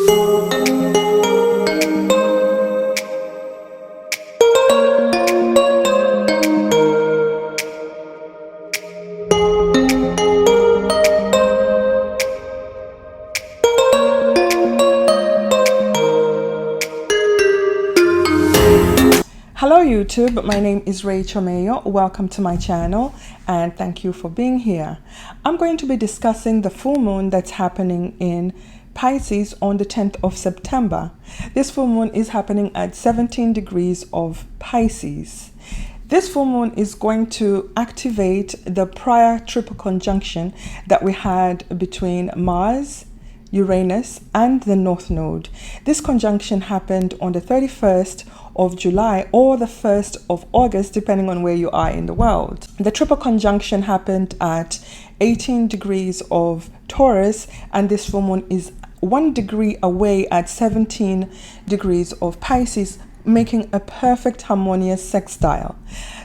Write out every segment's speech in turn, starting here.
Hello YouTube, my name is Rachel Mayo. Welcome to my channel and thank you for being here. I'm going to be discussing the full moon that's happening in Pisces on the 10th of September. This full moon is happening at 17 degrees of Pisces. This full moon is going to activate the prior triple conjunction that we had between Mars, Uranus and the North Node. This conjunction happened on the 31st of July or the 1st of August, depending on where you are in the world. The triple conjunction happened at 18 degrees of Taurus, and this full moon is 1 degree away at 17 degrees of Pisces, making a perfect harmonious sextile.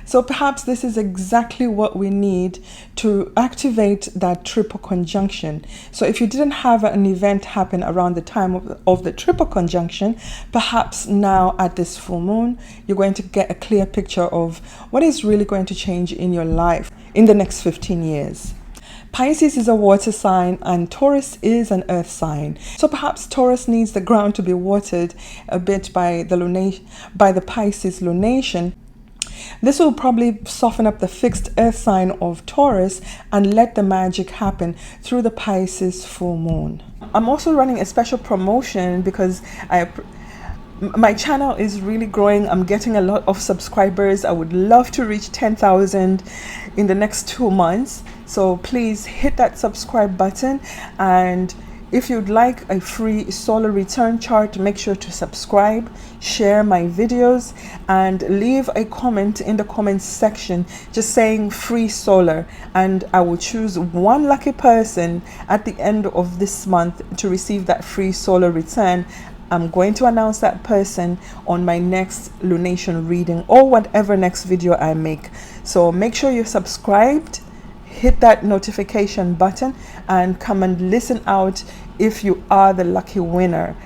So perhaps this is exactly what we need to activate that triple conjunction. So if you didn't have an event happen around the time of the triple conjunction, perhaps now at this full moon, you're going to get a clear picture of what is really going to change in your life in the next 15 years. Pisces is a water sign and Taurus is an earth sign. So perhaps Taurus needs the ground to be watered a bit by the Pisces lunation. This will probably soften up the fixed earth sign of Taurus and let the magic happen through the Pisces full moon. I'm also running a special promotion because my channel is really growing. I'm getting a lot of subscribers. I would love to reach 10,000 in the next 2 months. So please hit that subscribe button, and if you'd like a free solar return chart, make sure to subscribe, share my videos, and leave a comment in the comments section just saying free solar, and I will choose one lucky person at the end of this month to receive that free solar return. I'm going to announce that person on my next lunation reading or whatever next video I make. So make sure you're subscribed, hit that notification button, and come and listen out if you are the lucky winner.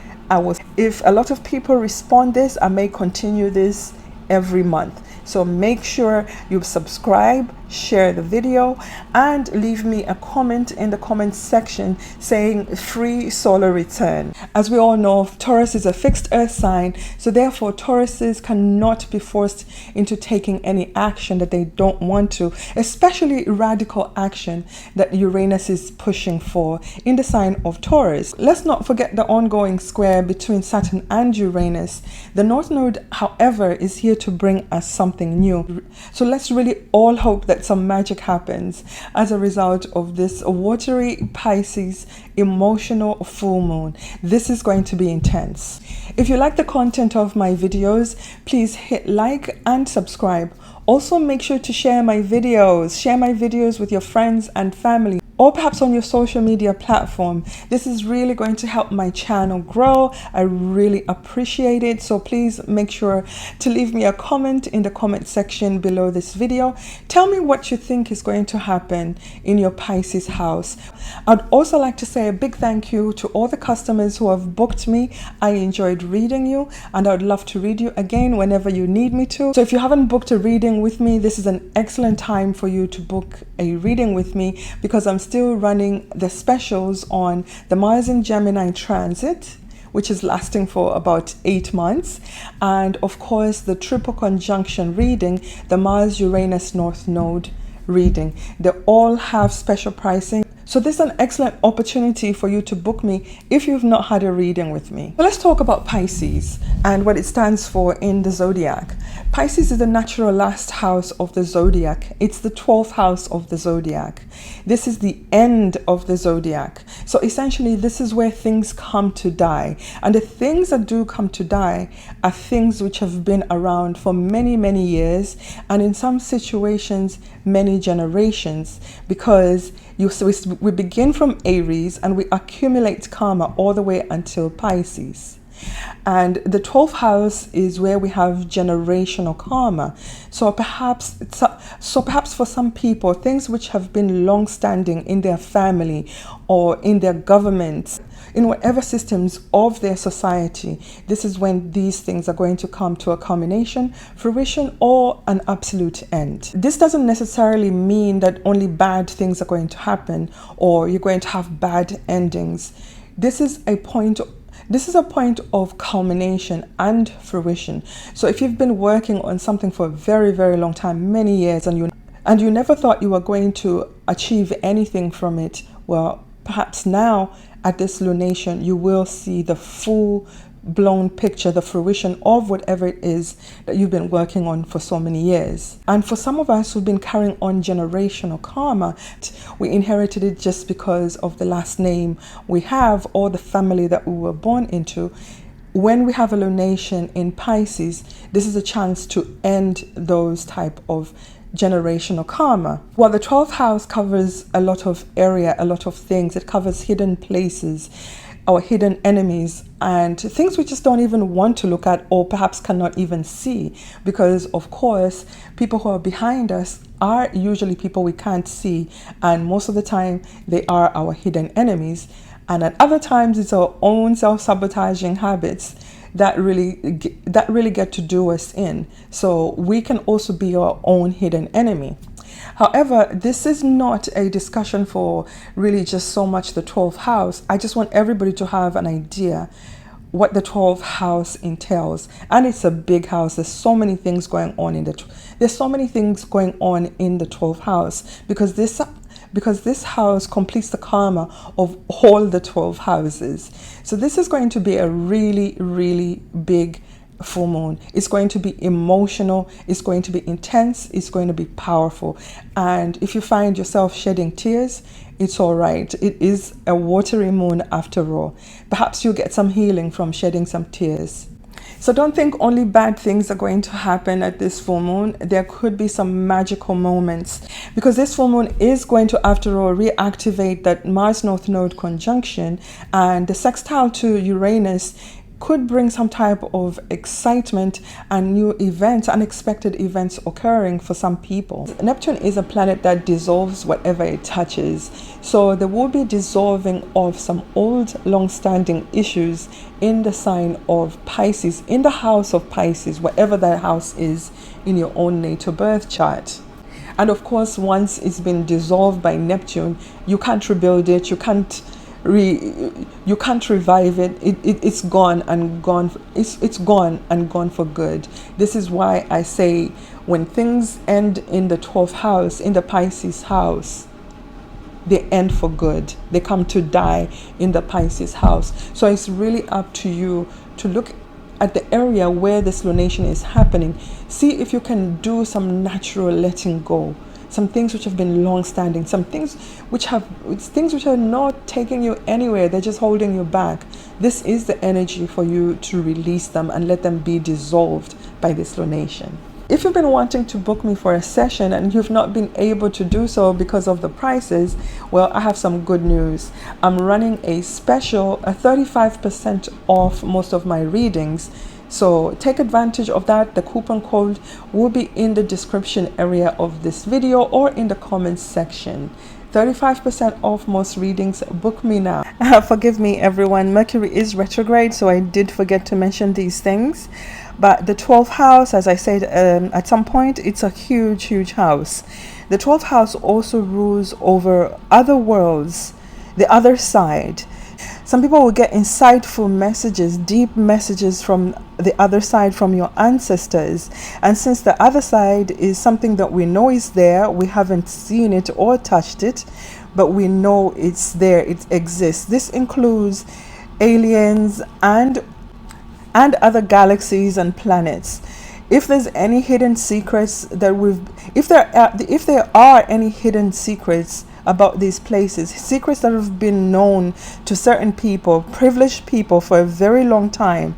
If a lot of people respond this, I may continue this every month. So make sure you subscribe, share the video, and leave me a comment in the comments section saying free solar return. As we all know, Taurus is a fixed earth sign, so therefore Tauruses cannot be forced into taking any action that they don't want to, especially radical action that Uranus is pushing for in the sign of Taurus. Let's not forget the ongoing square between Saturn and Uranus. The North Node, however, is here to bring us something new. So let's really all hope that some magic happens as a result of this watery Pisces emotional full moon. This is going to be intense. If you like the content of my videos, please hit like and subscribe. Also make sure to share my videos with your friends and family, or perhaps on your social media platform. This is really going to help my channel grow. I really appreciate it. So please make sure to leave me a comment in the comment section below this video. Tell me what you think is going to happen in your Pisces house. I'd also like to say a big thank you to all the customers who have booked me. I enjoyed reading you, and I would love to read you again whenever you need me to. So if you haven't booked a reading with me, this is an excellent time for you to book a reading with me, because I'm still running the specials on the Mars and Gemini transit, which is lasting for about 8 months, and of course the triple conjunction reading, the Mars Uranus North Node reading. They all have special pricing. So this is an excellent opportunity for you to book me if you've not had a reading with me. So let's talk about Pisces and what it stands for in the zodiac. Pisces is the natural last house of the zodiac. It's the 12th house of the zodiac. This is the end of the zodiac. So essentially, this is where things come to die. And the things that do come to die are things which have been around for many, many years, and in some situations, many generations, because we begin from Aries and we accumulate karma all the way until Pisces. And the 12th house is where we have generational karma. So perhaps for some people, things which have been long-standing in their family or in their government, in whatever systems of their society. This is when these things are going to come to a culmination, fruition, or an absolute end. This doesn't necessarily mean that only bad things are going to happen or you're going to have bad endings. This is a point of culmination and fruition. So if you've been working on something for a very, very long time, many years, and you never thought you were going to achieve anything from it, well, perhaps now at this lunation, you will see the full blown picture, the fruition of whatever it is that you've been working on for so many years. And for some of us who've been carrying on generational karma, we inherited it just because of the last name we have or the family that we were born into. When we have a lunation in Pisces, this is a chance to end those type of generational karma. Well, the 12th house covers a lot of area, a lot of things. It covers hidden places, our hidden enemies, and things we just don't even want to look at or perhaps cannot even see, because of course people who are behind us are usually people we can't see, and most of the time they are our hidden enemies. And at other times it's our own self-sabotaging habits that really get to do us in. So we can also be our own hidden enemy. However, this is not a discussion for really just so much the 12th house. I just want everybody to have an idea what the 12th house entails. And it's a big house. There's so many things going on in the 12th house, because this house completes the karma of all the 12 houses. So this is going to be a really, really big full moon. It's going to be emotional, it's going to be intense, it's going to be powerful. And if you find yourself shedding tears, it's all right. It is a watery moon after all. Perhaps you'll get some healing from shedding some tears. So don't think only bad things are going to happen at this full moon. There could be some magical moments, because this full moon is going to, after all, reactivate that Mars North Node conjunction, and the sextile to Uranus could bring some type of excitement and new events, unexpected events occurring for some people. Neptune is a planet that dissolves whatever it touches. So there will be dissolving of some old long-standing issues in the sign of Pisces, in the house of Pisces, whatever that house is in your own natal birth chart. And of course, once it's been dissolved by Neptune, you can't rebuild it, you can't revive it. It's gone and gone. It's gone and gone for good. This is why I say when things end in the 12th house, in the Pisces house, they end for good. They come to die in the Pisces house. So it's really up to you to look at the area where this lunation is happening. See if you can do some natural letting go. Some things which have been long-standing, some things which are not taking you anywhere, they're just holding you back. This is the energy for you to release them and let them be dissolved by this lunation. If you've been wanting to book me for a session and you've not been able to do so because of the prices, well, I have some good news. I'm running a special, a 35% off most of my readings. So take advantage of that. The coupon code will be in the description area of this video or in the comments section. 35% off most readings. Book me now. Forgive me, everyone. Mercury is retrograde, so I did forget to mention these things. But the 12th house, as I said at some point, it's a huge, huge house. The 12th house also rules over other worlds, the other side. Some people will get insightful messages, deep messages from the other side, from your ancestors. And since the other side is something that we know is there, we haven't seen it or touched it, but we know it's there, it exists. This includes aliens and other galaxies and planets. If there's any hidden secrets if there are any hidden secrets about these places, secrets that have been known to certain people, privileged people, for a very long time,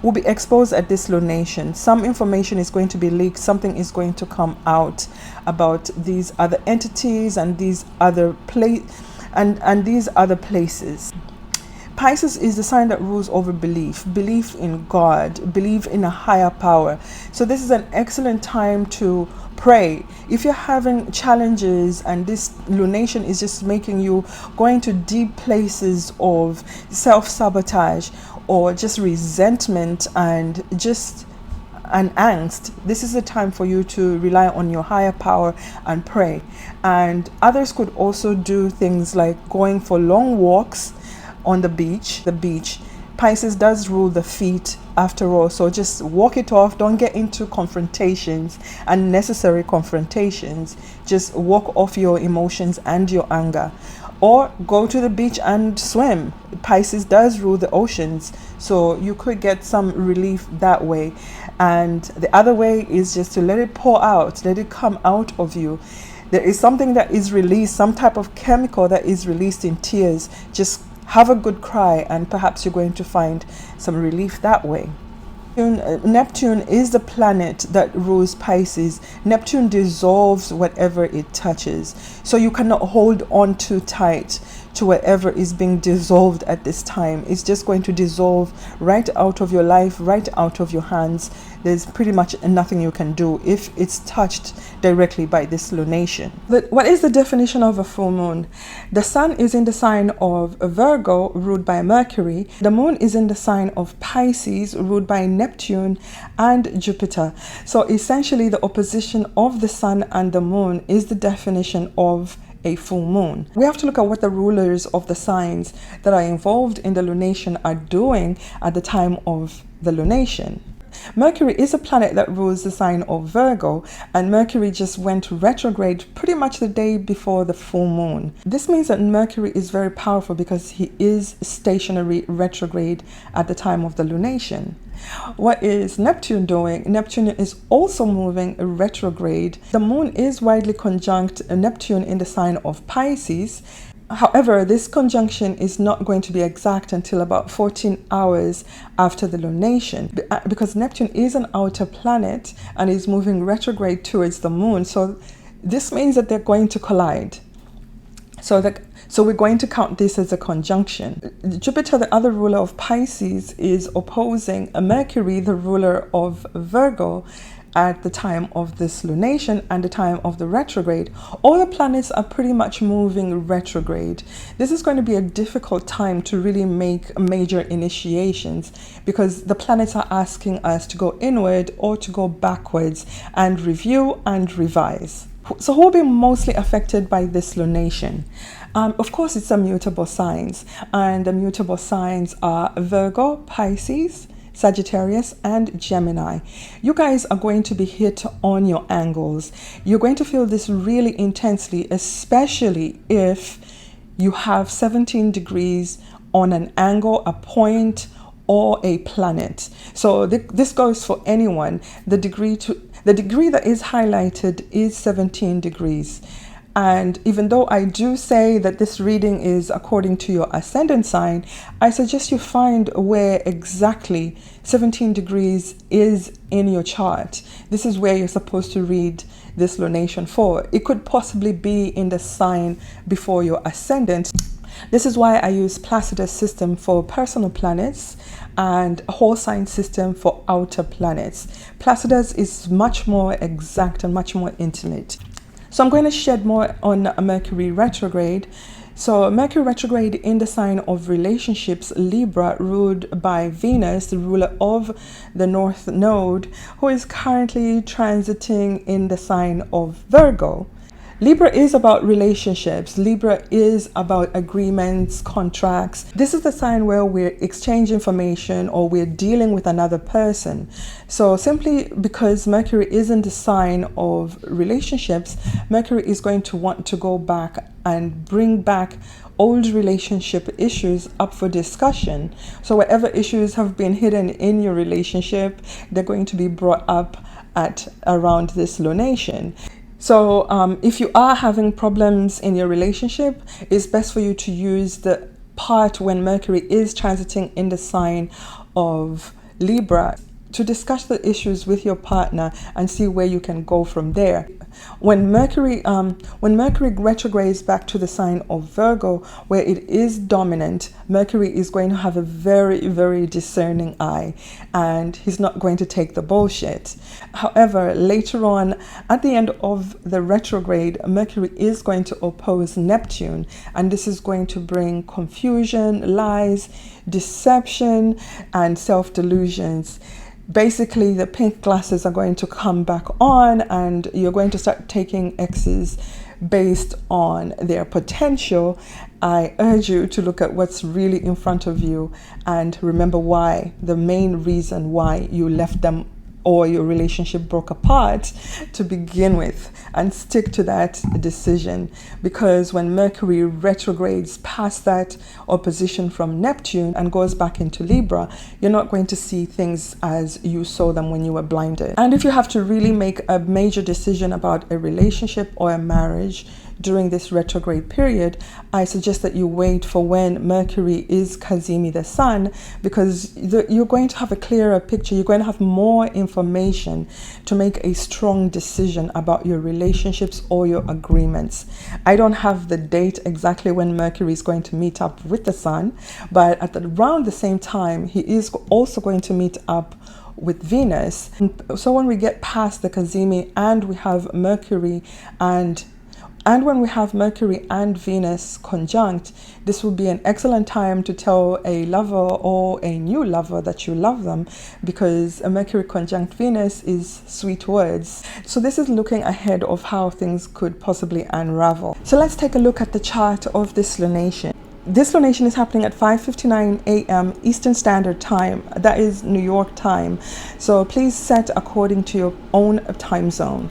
will be exposed at this lunation. Some information is going to be leaked, something is going to come out about these other entities and these other places. Pisces is the sign that rules over belief in God, belief in a higher power. So this is an excellent time to pray. If you're having challenges and this lunation is just making you go into deep places of self-sabotage or just resentment and just an angst, this is the time for you to rely on your higher power and pray. And others could also do things like going for long walks on the beach. Pisces does rule the feet after all, so just walk it off. Don't get into confrontations, unnecessary confrontations. Just walk off your emotions and your anger, or go to the beach and swim. Pisces does rule the oceans, so you could get some relief that way. And the other way is just to let it pour out, let it come out of you. There is something that is released, some type of chemical that is released in tears. Just have a good cry, and perhaps you're going to find some relief that way. Neptune is the planet that rules Pisces. Neptune dissolves whatever it touches. So you cannot hold on too tight to whatever is being dissolved at this time. It's just going to dissolve right out of your life, right out of your hands. There's pretty much nothing you can do if it's touched directly by this lunation. But what is the definition of a full moon? The sun is in the sign of Virgo, ruled by Mercury. The moon is in the sign of Pisces, ruled by Neptune and Jupiter. So essentially the opposition of the sun and the moon is the definition of a full moon. We have to look at what the rulers of the signs that are involved in the lunation are doing at the time of the lunation. Mercury is a planet that rules the sign of Virgo, and Mercury just went retrograde pretty much the day before the full moon. This means that Mercury is very powerful because he is stationary retrograde at the time of the lunation. What is Neptune doing? Neptune is also moving retrograde. The moon is widely conjunct Neptune in the sign of Pisces. However, this conjunction is not going to be exact until about 14 hours after the lunation, because Neptune is an outer planet and is moving retrograde towards the moon. So this means that they're going to collide. So we're going to count this as a conjunction. Jupiter, the other ruler of Pisces, is opposing Mercury, the ruler of Virgo, at the time of this lunation and the time of the retrograde. All the planets are pretty much moving retrograde. This is going to be a difficult time to really make major initiations, because the planets are asking us to go inward or to go backwards and review and revise. So who will be mostly affected by this lunation? Of course, it's the mutable signs, and the mutable signs are Virgo, Pisces, Sagittarius and Gemini. You guys are going to be hit on your angles. You're going to feel this really intensely, especially if you have 17 degrees on an angle, a point, or a planet. So this goes for anyone. The degree that is highlighted is 17 degrees. And even though I do say that this reading is according to your ascendant sign, I suggest you find where exactly 17 degrees is in your chart. This is where you're supposed to read this lunation for. It could possibly be in the sign before your ascendant. This is why I use Pisces.This system for personal planets and a whole sign system for outer planets. Pisces.This is much more exact and much more intimate. So I'm going to shed more on Mercury retrograde. So Mercury retrograde in the sign of relationships, Libra, ruled by Venus, the ruler of the North Node, who is currently transiting in the sign of Virgo. Libra is about relationships. Libra is about agreements, contracts. This is the sign where we're exchanging information or we're dealing with another person. So simply because Mercury is in the sign of relationships, Mercury is going to want to go back and bring back old relationship issues up for discussion. So whatever issues have been hidden in your relationship, they're going to be brought up at around this lunation. So if you are having problems in your relationship, it's best for you to use the part when Mercury is transiting in the sign of Libra to discuss the issues with your partner and see where you can go from there. When Mercury retrogrades back to the sign of Virgo, where it is dominant, Mercury is going to have a very, very discerning eye, and he's not going to take the bullshit. However, later on, at the end of the retrograde, Mercury is going to oppose Neptune, and this is going to bring confusion, lies, deception, and self-delusions. Basically, the pink glasses are going to come back on, and you're going to start taking exes based on their potential. I urge you to look at what's really in front of you and remember why, the main reason why you left them or your relationship broke apart to begin with, and stick to that decision. Because when Mercury retrogrades past that opposition from Neptune and goes back into Libra, you're not going to see things as you saw them when you were blinded. And if you have to really make a major decision about a relationship or a marriage during this retrograde period, I suggest that you wait for when Mercury is Kazimi the Sun, because you're going to have a clearer picture. You're going to have more information to make a strong decision about your relationships or your agreements. I don't have the date exactly when Mercury is going to meet up with the Sun, but around the same time, he is also going to meet up with Venus. So when we get past the Kazimi and we have Mercury and when we have Mercury and Venus conjunct, this will be an excellent time to tell a lover or a new lover that you love them, because a Mercury conjunct Venus is sweet words. So this is looking ahead of how things could possibly unravel. So let's take a look at the chart of this lunation. This lunation is happening at 5:59 a.m. Eastern Standard Time. That is New York time. So please set according to your own time zone.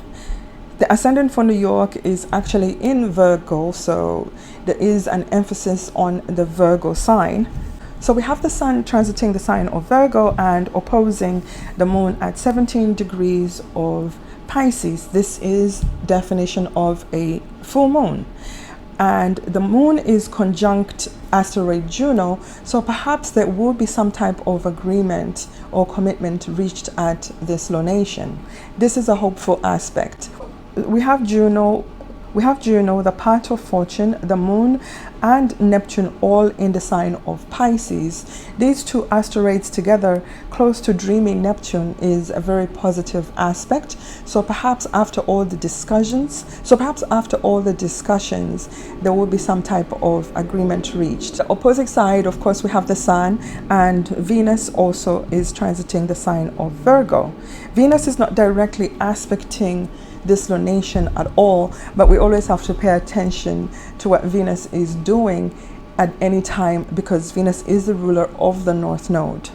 The ascendant for New York is actually in Virgo, so there is an emphasis on the Virgo sign. So we have the Sun transiting the sign of Virgo and opposing the Moon at 17 degrees of Pisces. This is definition of a full moon. And the Moon is conjunct asteroid Juno, so perhaps there will be some type of agreement or commitment reached at this lunation. This is a hopeful aspect. We have Juno, the part of fortune, the Moon, and Neptune all in the sign of Pisces. These two asteroids together, close to dreamy Neptune, is a very positive aspect. So perhaps after all the discussions, there will be some type of agreement reached. The opposite side, of course, we have the Sun, and Venus also is transiting the sign of Virgo. Venus is not directly aspecting this lunation at all, but we always have to pay attention to what Venus is doing at any time, because Venus is the ruler of the North Node.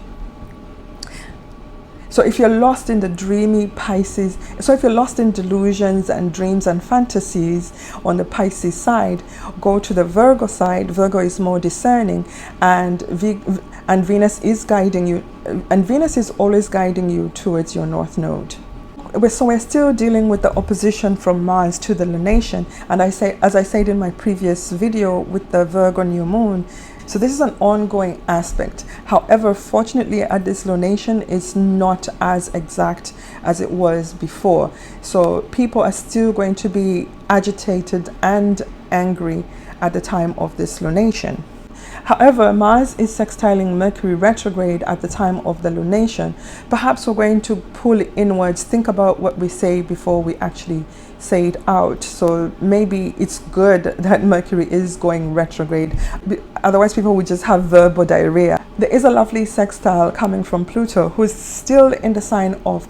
So if you're lost in the dreamy Pisces, so if you're lost in delusions and dreams and fantasies on the Pisces side, go to the Virgo side. Virgo is more discerning, and Venus is guiding you, and Venus is always guiding you towards your North Node. So we're still dealing with the opposition from Mars to the lunation, and as I said in my previous video with the Virgo new moon, so this is an ongoing aspect. However, fortunately at this lunation, it's not as exact as it was before. So people are still going to be agitated and angry at the time of this lunation. However, Mars is sextiling Mercury retrograde at the time of the lunation. Perhaps we're going to pull inwards, think about what we say before we actually say it out. So maybe it's good that Mercury is going retrograde. Otherwise, people would just have verbal diarrhea. There is a lovely sextile coming from Pluto, who's still in the sign of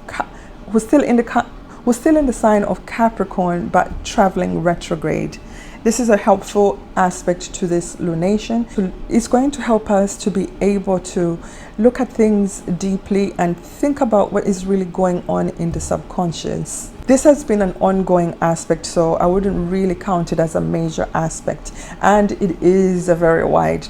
Capricorn, but traveling retrograde. This is a helpful aspect to this lunation. It's going to help us to be able to look at things deeply and think about what is really going on in the subconscious. This has been an ongoing aspect, so I wouldn't really count it as a major aspect. And it is a very wide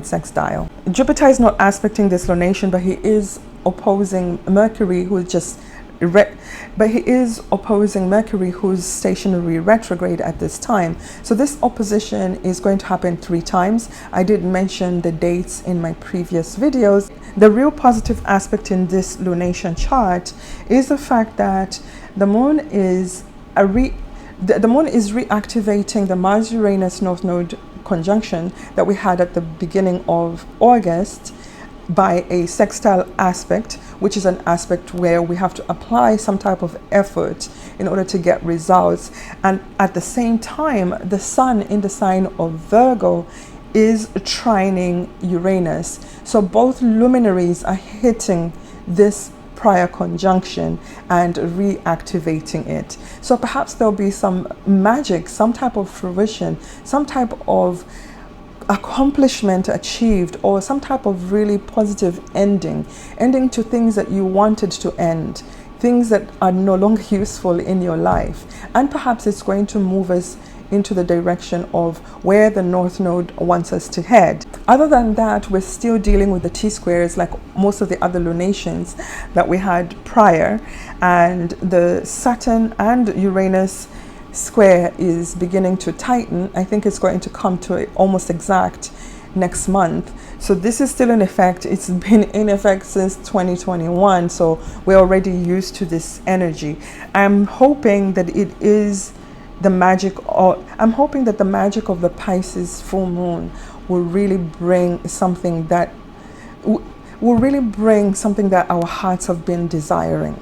sextile. Jupiter is not aspecting this lunation, but he is opposing Mercury, who just but he is opposing Mercury, who's stationary retrograde at this time. So this opposition is going to happen 3 times. I did mention the dates in my previous videos. The real positive aspect in this lunation chart is the fact that the moon is reactivating the Mars Uranus North Node conjunction that we had at the beginning of August by a sextile aspect, which is an aspect where we have to apply some type of effort in order to get results. And at the same time, the sun in the sign of Virgo is trining Uranus. So both luminaries are hitting this prior conjunction and reactivating it. So perhaps there'll be some magic, some type of fruition, some type of accomplishment achieved, or some type of really positive ending to things that you wanted to end, things that are no longer useful in your life. And perhaps it's going to move us into the direction of where the North Node wants us to head. Other than that, we're still dealing with the T-squares like most of the other lunations that we had prior, and the Saturn and Uranus square is beginning to tighten. I think it's going to come to almost exact next month. So this is still in effect. It's been in effect since 2021, so we're already used to this energy. I'm hoping that it is the magic, or I'm hoping that the magic of the Pisces full moon will really bring something that our hearts have been desiring.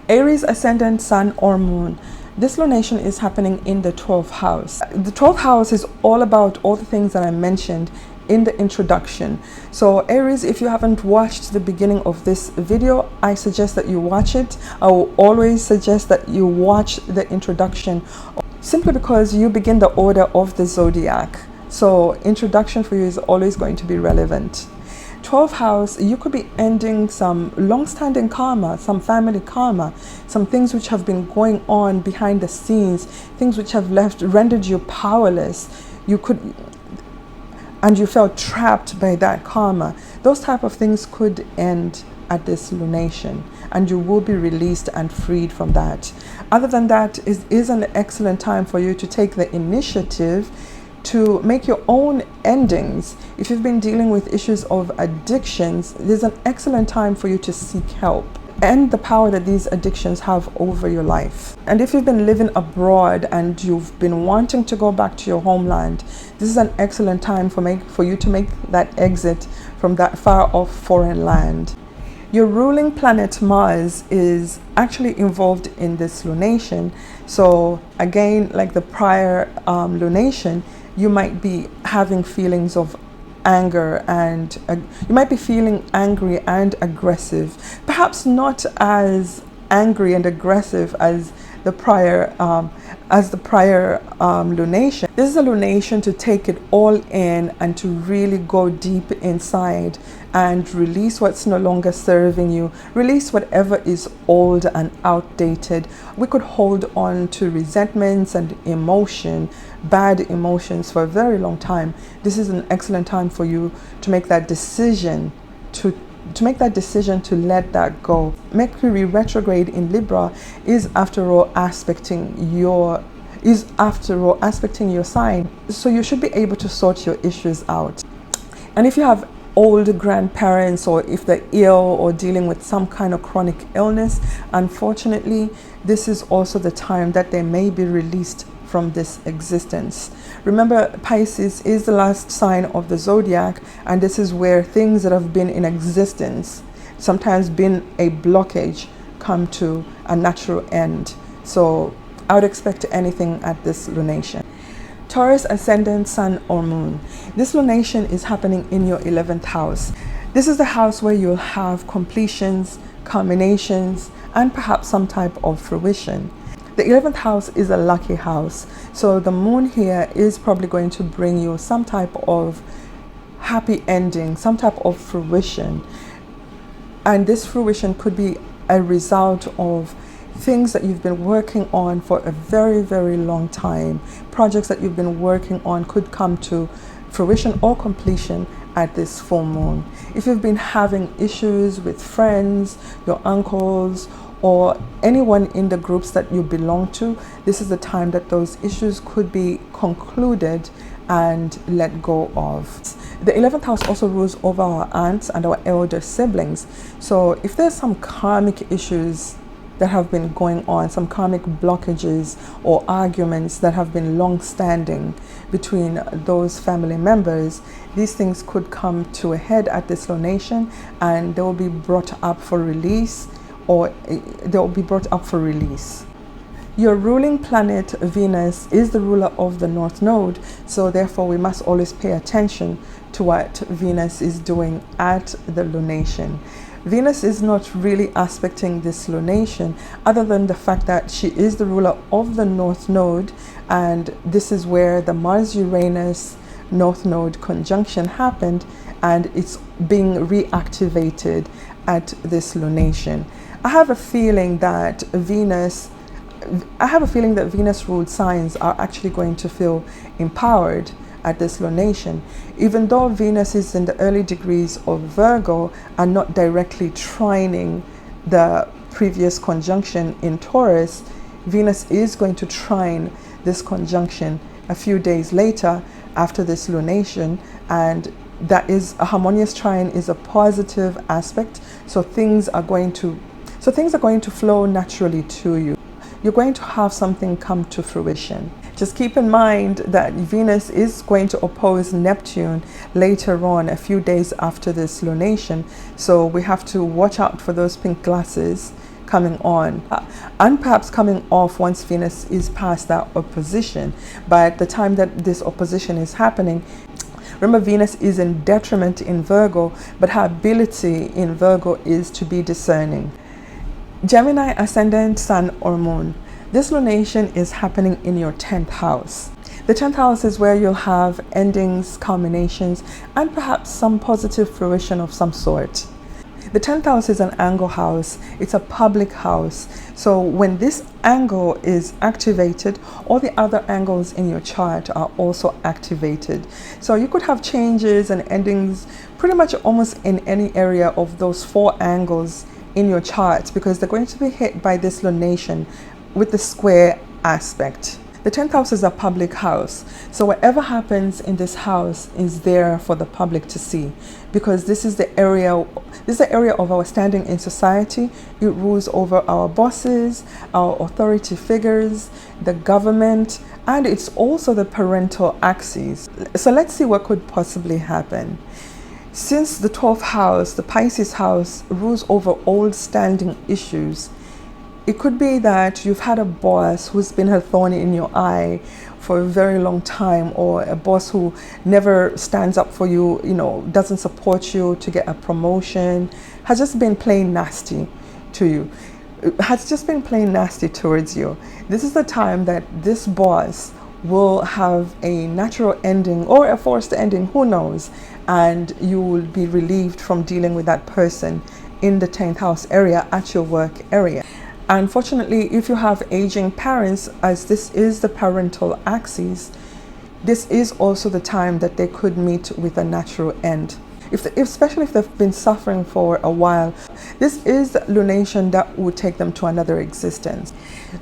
Aries, ascendant, sun or moon. This lunation is happening in the 12th house. The 12th house is all about all the things that I mentioned in the introduction. So Aries, if you haven't watched the beginning of this video, I suggest that you watch it. I will always suggest that you watch the introduction, simply because you begin the order of the zodiac. So introduction for you is always going to be relevant. 12th house, you could be ending some long-standing karma, some family karma, some things which have been going on behind the scenes, things which have rendered you powerless. And you felt trapped by that karma. Those type of things could end at this lunation, and you will be released and freed from that. Other than that, it is an excellent time for you to take the initiative to make your own endings. If you've been dealing with issues of addictions, there's an excellent time for you to seek help and the power that these addictions have over your life. And if you've been living abroad and you've been wanting to go back to your homeland, this is an excellent time for you to make that exit from that far off foreign land. Your ruling planet Mars is actually involved in this lunation. So again, like the prior lunation, you might be having feelings of anger, and you might be feeling angry and aggressive. Perhaps not as angry and aggressive as the prior lunation. This is a lunation to take it all in and to really go deep inside and release what's no longer serving you, release whatever is old and outdated. We could hold on to resentments and bad emotions for a very long time. This is an excellent time for you to make that decision to let that go. Mercury retrograde in Libra is after all aspecting your sign, so you should be able to sort your issues out. And if you have old grandparents, or if they're ill or dealing with some kind of chronic illness, unfortunately, this is also the time that they may be released from this existence. Remember, Pisces is the last sign of the zodiac, and this is where things that have been in existence, sometimes been a blockage, come to a natural end. So I would expect anything at this lunation. Taurus, ascendant, sun or moon. This lunation is happening in your 11th house. This is the house where you'll have completions, culminations, and perhaps some type of fruition. The 11th house is a lucky house. So the moon here is probably going to bring you some type of happy ending, some type of fruition. And this fruition could be a result of things that you've been working on for a very, very long time. Projects that you've been working on could come to fruition or completion at this full moon. If you've been having issues with friends, your uncles, or anyone in the groups that you belong to, this is the time that those issues could be concluded and let go of. The 11th house also rules over our aunts and our elder siblings. So if there's some karmic issues that have been going on, some karmic blockages or arguments that have been long-standing between those family members, these things could come to a head at this lunation, and they will be brought up for release, or they will be brought up for release. Your ruling planet Venus is the ruler of the North Node, so therefore we must always pay attention to what Venus is doing at the lunation. Venus is not really aspecting this lunation, other than the fact that she is the ruler of the North Node, and this is where the Mars Uranus North Node conjunction happened, and it's being reactivated at this lunation. I have a feeling that Venus ruled signs are actually going to feel empowered at this lunation. Even though Venus is in the early degrees of Virgo and not directly trining the previous conjunction in Taurus, Venus is going to trine this conjunction a few days later after this lunation, and that is a harmonious trine, is a positive aspect, so things are going to flow naturally to you. You're going to have something come to fruition. Just keep in mind that Venus is going to oppose Neptune later on, a few days after this lunation. So we have to watch out for those pink glasses coming on and perhaps coming off once Venus is past that opposition. But the time that this opposition is happening, remember, Venus is in detriment in Virgo, but her ability in Virgo is to be discerning. Gemini, ascendant, sun or moon. This lunation is happening in your 10th house. The 10th house is where you'll have endings, culminations, and perhaps some positive fruition of some sort. The 10th house is an angle house. It's a public house. So when this angle is activated, all the other angles in your chart are also activated. So you could have changes and endings pretty much almost in any area of those 4 angles in your chart, because they're going to be hit by this lunation with the square aspect. The 10th house is a public house, so whatever happens in this house is there for the public to see, because this is the area of our standing in society. It rules over our bosses, our authority figures, the government, and it's also the parental axis. So let's see what could possibly happen. Since the 12th house, the Pisces house, rules over old standing issues, it could be that you've had a boss who's been a thorn in your eye for a very long time, or a boss who never stands up for you, doesn't support you to get a promotion, has just been plain nasty to you, has just been plain nasty towards you. This is the time that this boss will have a natural ending or a forced ending, who knows, and you will be relieved from dealing with that person in the 10th house area at your work area. Unfortunately, if you have aging parents, as this is the parental axis, this is also the time that they could meet with a natural end. Especially if they've been suffering for a while, this is the lunation that would take them to another existence.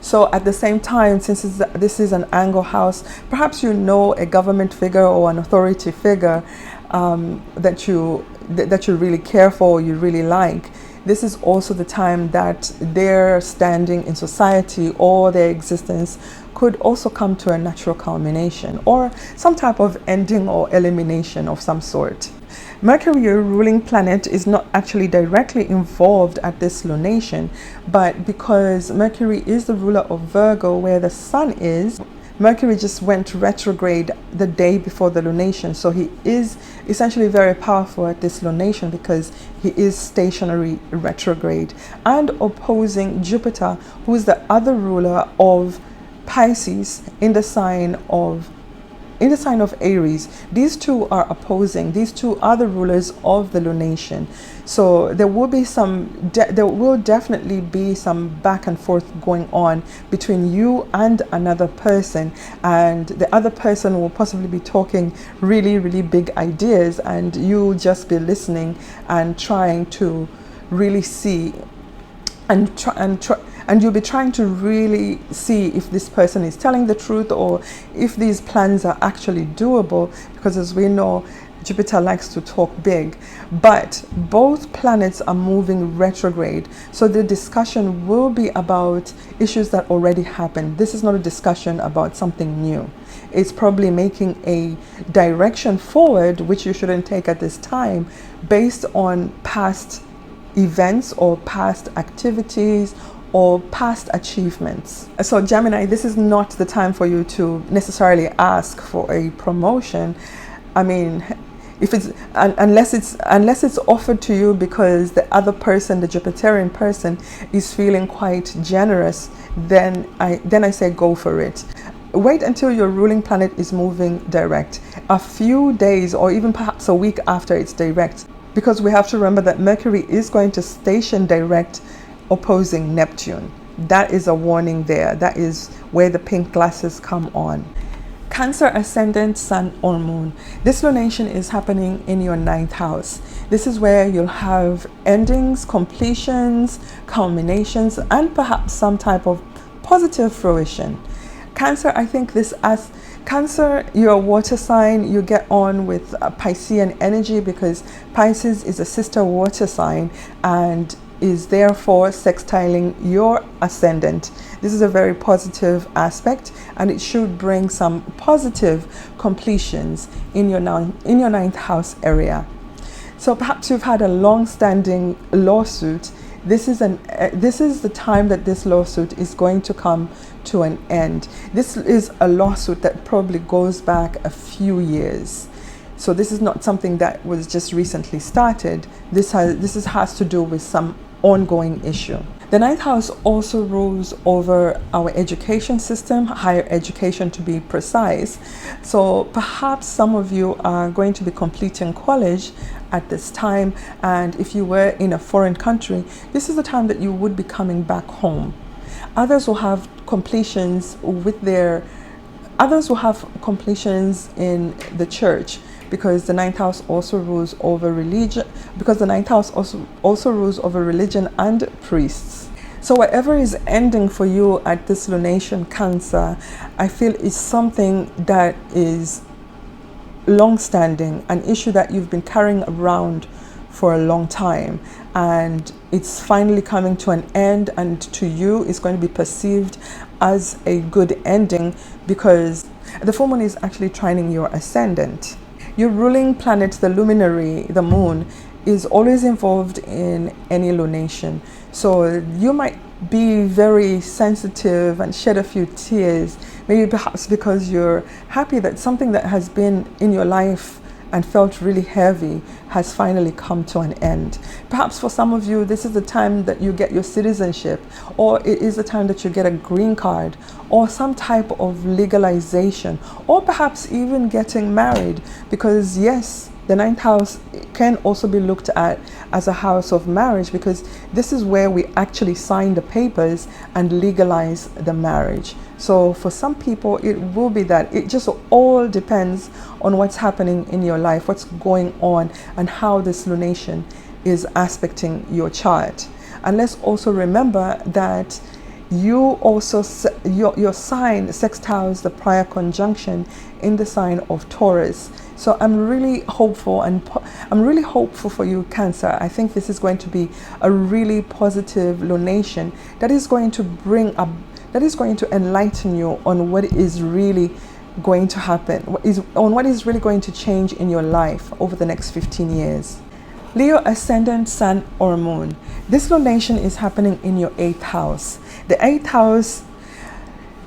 So at the same time, since this is an angle house, perhaps you know a government figure or an authority figure that you really care for, you really like. This is also the time that their standing in society or their existence could also come to a natural culmination, or some type of ending or elimination of some sort. Mercury, your ruling planet, is not actually directly involved at this lunation, but because Mercury is the ruler of Virgo, where the sun is, Mercury just went retrograde the day before the lunation, so he is essentially very powerful at this lunation because he is stationary retrograde and opposing Jupiter, who is the other ruler of Pisces in the sign of Aries. These two are opposing. These two are the rulers of the lunation. So there will be there will definitely be some back and forth going on between you and another person, and the other person will possibly be talking really, really big ideas, and you'll just be listening and trying to really see and you'll be trying to really see if this person is telling the truth or if these plans are actually doable, because as we know, Jupiter likes to talk big. But both planets are moving retrograde, so the discussion will be about issues that already happened. This is not a discussion about something new. It's probably making a direction forward which you shouldn't take at this time based on past events or past activities or past achievements. So Gemini, this is not the time for you to necessarily ask for a promotion. I mean, if it's unless it's offered to you because the other person, the Jupiterian person, is feeling quite generous, then I say go for it. Wait until your ruling planet is moving direct, a few days or even perhaps a week after it's direct, because we have to remember that Mercury is going to station direct opposing Neptune. That is a warning there. That is where the pink glasses come on. Cancer ascendant, Sun or Moon. This lunation is happening in your 9th house. This is where you'll have endings, completions, culminations, and perhaps some type of positive fruition. Cancer, I think this as Cancer, you're a water sign, you get on with Piscean energy because Pisces is a sister water sign and is therefore sextiling your ascendant. This is a very positive aspect and it should bring some positive completions in your 9th house area. So perhaps you've had a long-standing lawsuit. This is the time that this lawsuit is going to come to an end. This is a lawsuit that probably goes back a few years. So this is not something that was just recently started. This has to do with some ongoing issue. The 9th house also rules over our education system, higher education to be precise. So perhaps some of you are going to be completing college at this time, and if you were in a foreign country, this is the time that you would be coming back home. Others will have completions in the church, because the 9th house also rules over religion, because the 9th house also rules over religion and priests. So whatever is ending for you at this lunation, Cancer, I feel is something that is long-standing, an issue that you've been carrying around for a long time, and it's finally coming to an end, and to you it's going to be perceived as a good ending because the full moon is actually trining your ascendant. Your ruling planet, the luminary, the moon, is always involved in any lunation. So you might be very sensitive and shed a few tears, maybe perhaps because you're happy that something that has been in your life and felt really heavy has finally come to an end. Perhaps for some of you, this is the time that you get your citizenship, or it is the time that you get a green card, or some type of legalization, or perhaps even getting married, because yes, the 9th house can also be looked at as a house of marriage, because this is where we actually sign the papers and legalize the marriage. So for some people, it will be that. It just all depends on what's happening in your life, what's going on, and how this lunation is aspecting your chart. And let's also remember that your sign sextiles the prior conjunction in the sign of Taurus. So I'm really hopeful, and I'm really hopeful for you, Cancer. I think this is going to be a really positive lunation that is going to enlighten you on what is really going to happen, what is really going to change in your life over the next 15 years. Leo ascendant, Sun or Moon. This lunation is happening in your 8th house. The 8th house,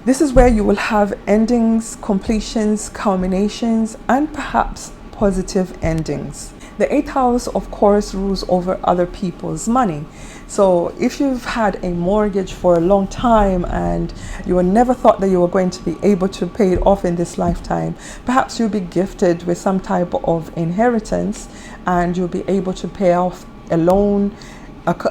this is where you will have endings, completions, culminations, and perhaps positive endings. The 8th house, of course, rules over other people's money. So if you've had a mortgage for a long time and you were never thought that you were going to be able to pay it off in this lifetime, perhaps you'll be gifted with some type of inheritance and you'll be able to pay off a loan.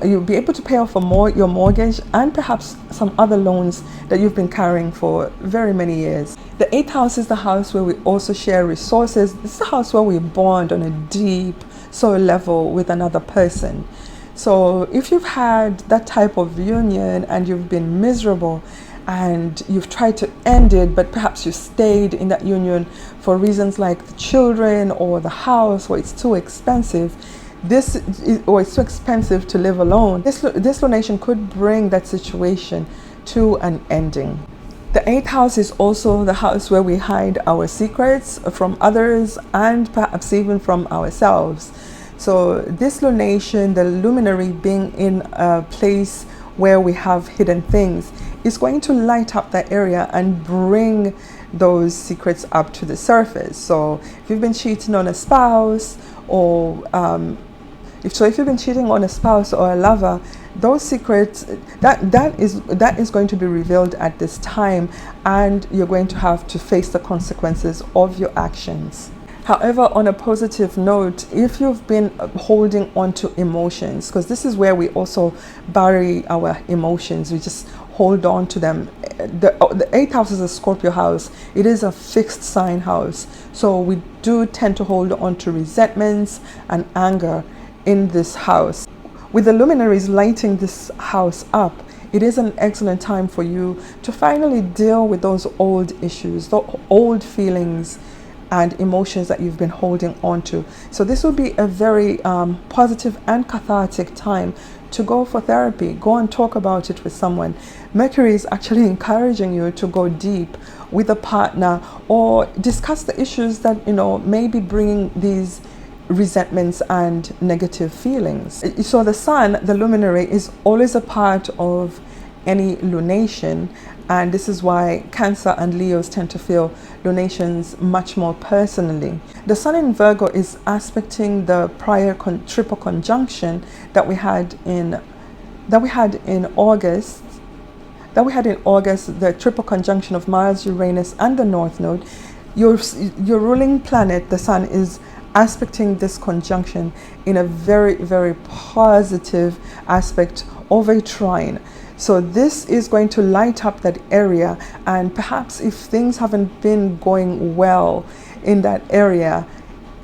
You'll be able to pay off your mortgage and perhaps some other loans that you've been carrying for very many years. The 8th house is the house where we also share resources. This is the house where we bond on a deep soul level with another person. So if you've had that type of union and you've been miserable and you've tried to end it, but perhaps you stayed in that union for reasons like the children or the house, or it's too expensive, or it's too expensive to live alone, this lunation could bring that situation to an ending. The eighth house is also the house where we hide our secrets from others and perhaps even from ourselves. So this lunation, the luminary being in a place where we have hidden things, is going to light up that area and bring those secrets up to the surface. So if you've been cheating on a spouse, or if you've been cheating on a spouse or a lover, those secrets, that is going to be revealed at this time, and you're going to have to face the consequences of your actions. However, on a positive note, if you've been holding on to emotions, because this is where we also bury our emotions, we just hold on to them. The eighth house is a Scorpio house. It is a fixed sign house. So we do tend to hold on to resentments and anger in this house. With the luminaries lighting this house up, it is an excellent time for you to finally deal with those old issues, the old feelings and emotions that you've been holding on to. So this will be a very positive and cathartic time to go for therapy. Go and talk about it with someone. Mercury is actually encouraging you to go deep with a partner, or discuss the issues that may be bringing these resentments and negative feelings. So the sun, the luminary, is always a part of any lunation, and this is why Cancer and Leos tend to feel lunations much more personally. The sun in Virgo is aspecting the prior triple conjunction that we had in August. The triple conjunction of Mars, Uranus, and the North Node. Your ruling planet, the sun, is aspecting this conjunction in a very, very positive aspect of a trine. So this is going to light up that area, and perhaps if things haven't been going well in that area,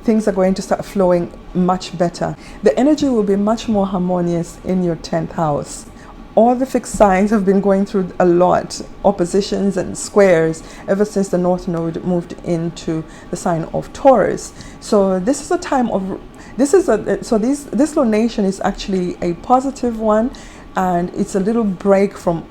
things are going to start flowing much better. The energy will be much more harmonious in your 10th house. All the fixed signs have been going through a lot, oppositions and squares, ever since the North Node moved into the sign of Taurus. So this is a time of, this lunation is actually a positive one, and it's a little break for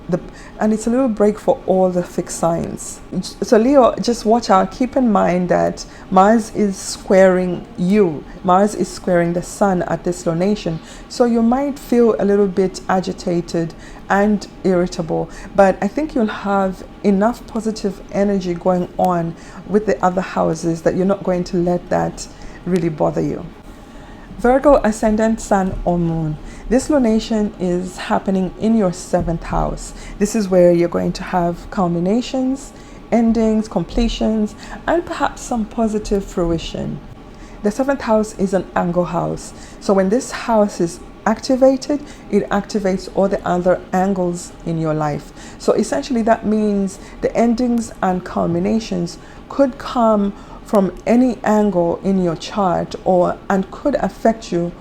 all the fixed signs. So Leo, just watch out. Keep in mind that Mars is squaring you. Mars is squaring the sun at this lunation. So you might feel a little bit agitated and irritable, but I think you'll have enough positive energy going on with the other houses that you're not going to let that really bother you. Virgo, ascendant, sun, or moon. This lunation is happening in your 7th house. This is where you're going to have culminations, endings, completions, and perhaps some positive fruition. The 7th house is an angle house. So when this house is activated, it activates all the other angles in your life. So essentially that means the endings and culminations could come from any angle in your chart, and could affect you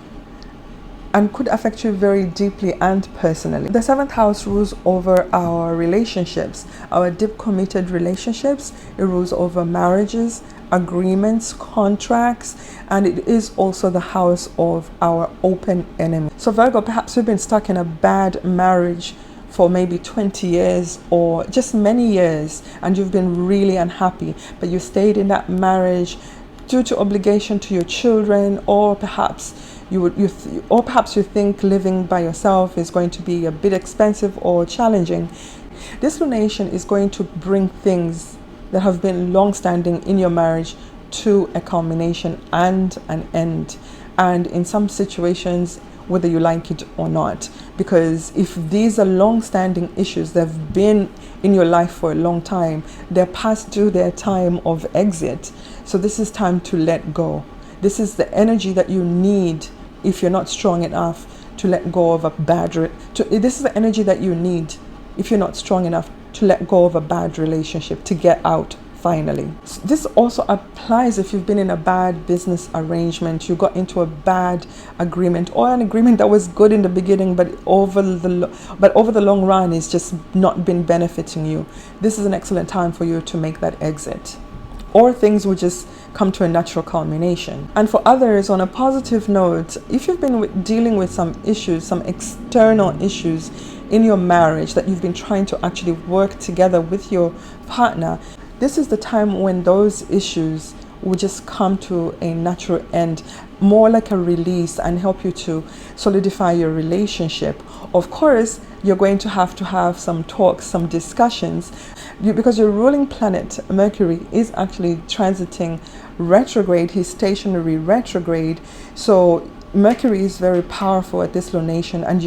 very deeply and personally. The 7th house rules over our relationships, our deep committed relationships. It rules over marriages, agreements, contracts, and it is also the house of our open enemy. So Virgo, perhaps you've been stuck in a bad marriage for maybe 20 years or just many years, and you've been really unhappy, but you stayed in that marriage due to obligation to your children, or perhaps you think living by yourself is going to be a bit expensive or challenging. This lunation is going to bring things that have been long-standing in your marriage to a culmination and an end, and in some situations, whether you like it or not, because if these are long-standing issues, they've been in your life for a long time, they're past due their time of exit. So this is time to let go. This is the energy that you need if you're not strong enough to let go of a bad this is the energy that you need if you're not strong enough to let go of a bad relationship, to get out finally. This also applies if you've been in a bad business arrangement, you got into a bad agreement, or an agreement that was good in the beginning, but over the long run it's just not been benefiting you. This is an excellent time for you to make that exit, or things will just come to a natural culmination. And for others, on a positive note, if you've been dealing with some issues, some external issues in your marriage that you've been trying to actually work together with your partner, this is the time when those issues will just come to a natural end, more like a release, and help you to solidify your relationship. Of course, you're going to have some talks, some discussions, because your ruling planet, Mercury, is actually transiting retrograde. He's stationary retrograde. So Mercury is very powerful at this lunation, and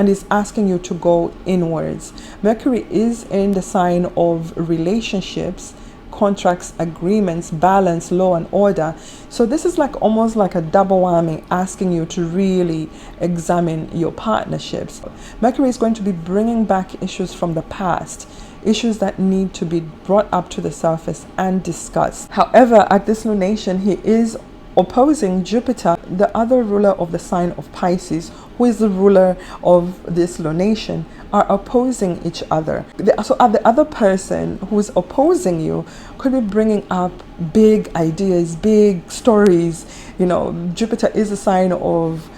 is asking you to go inwards. Mercury is in the sign of relationships, contracts, agreements, balance, law and order. So this is like almost like a double whammy, asking you to really examine your partnerships. Mercury is going to be bringing back issues from the past, issues that need to be brought up to the surface and discussed. However, at this lunation, he is opposing Jupiter, the other ruler of the sign of Pisces, who is the ruler of this lunation, are opposing each other. So the other person who is opposing you could be bringing up big ideas, big stories. You know, Jupiter is a sign of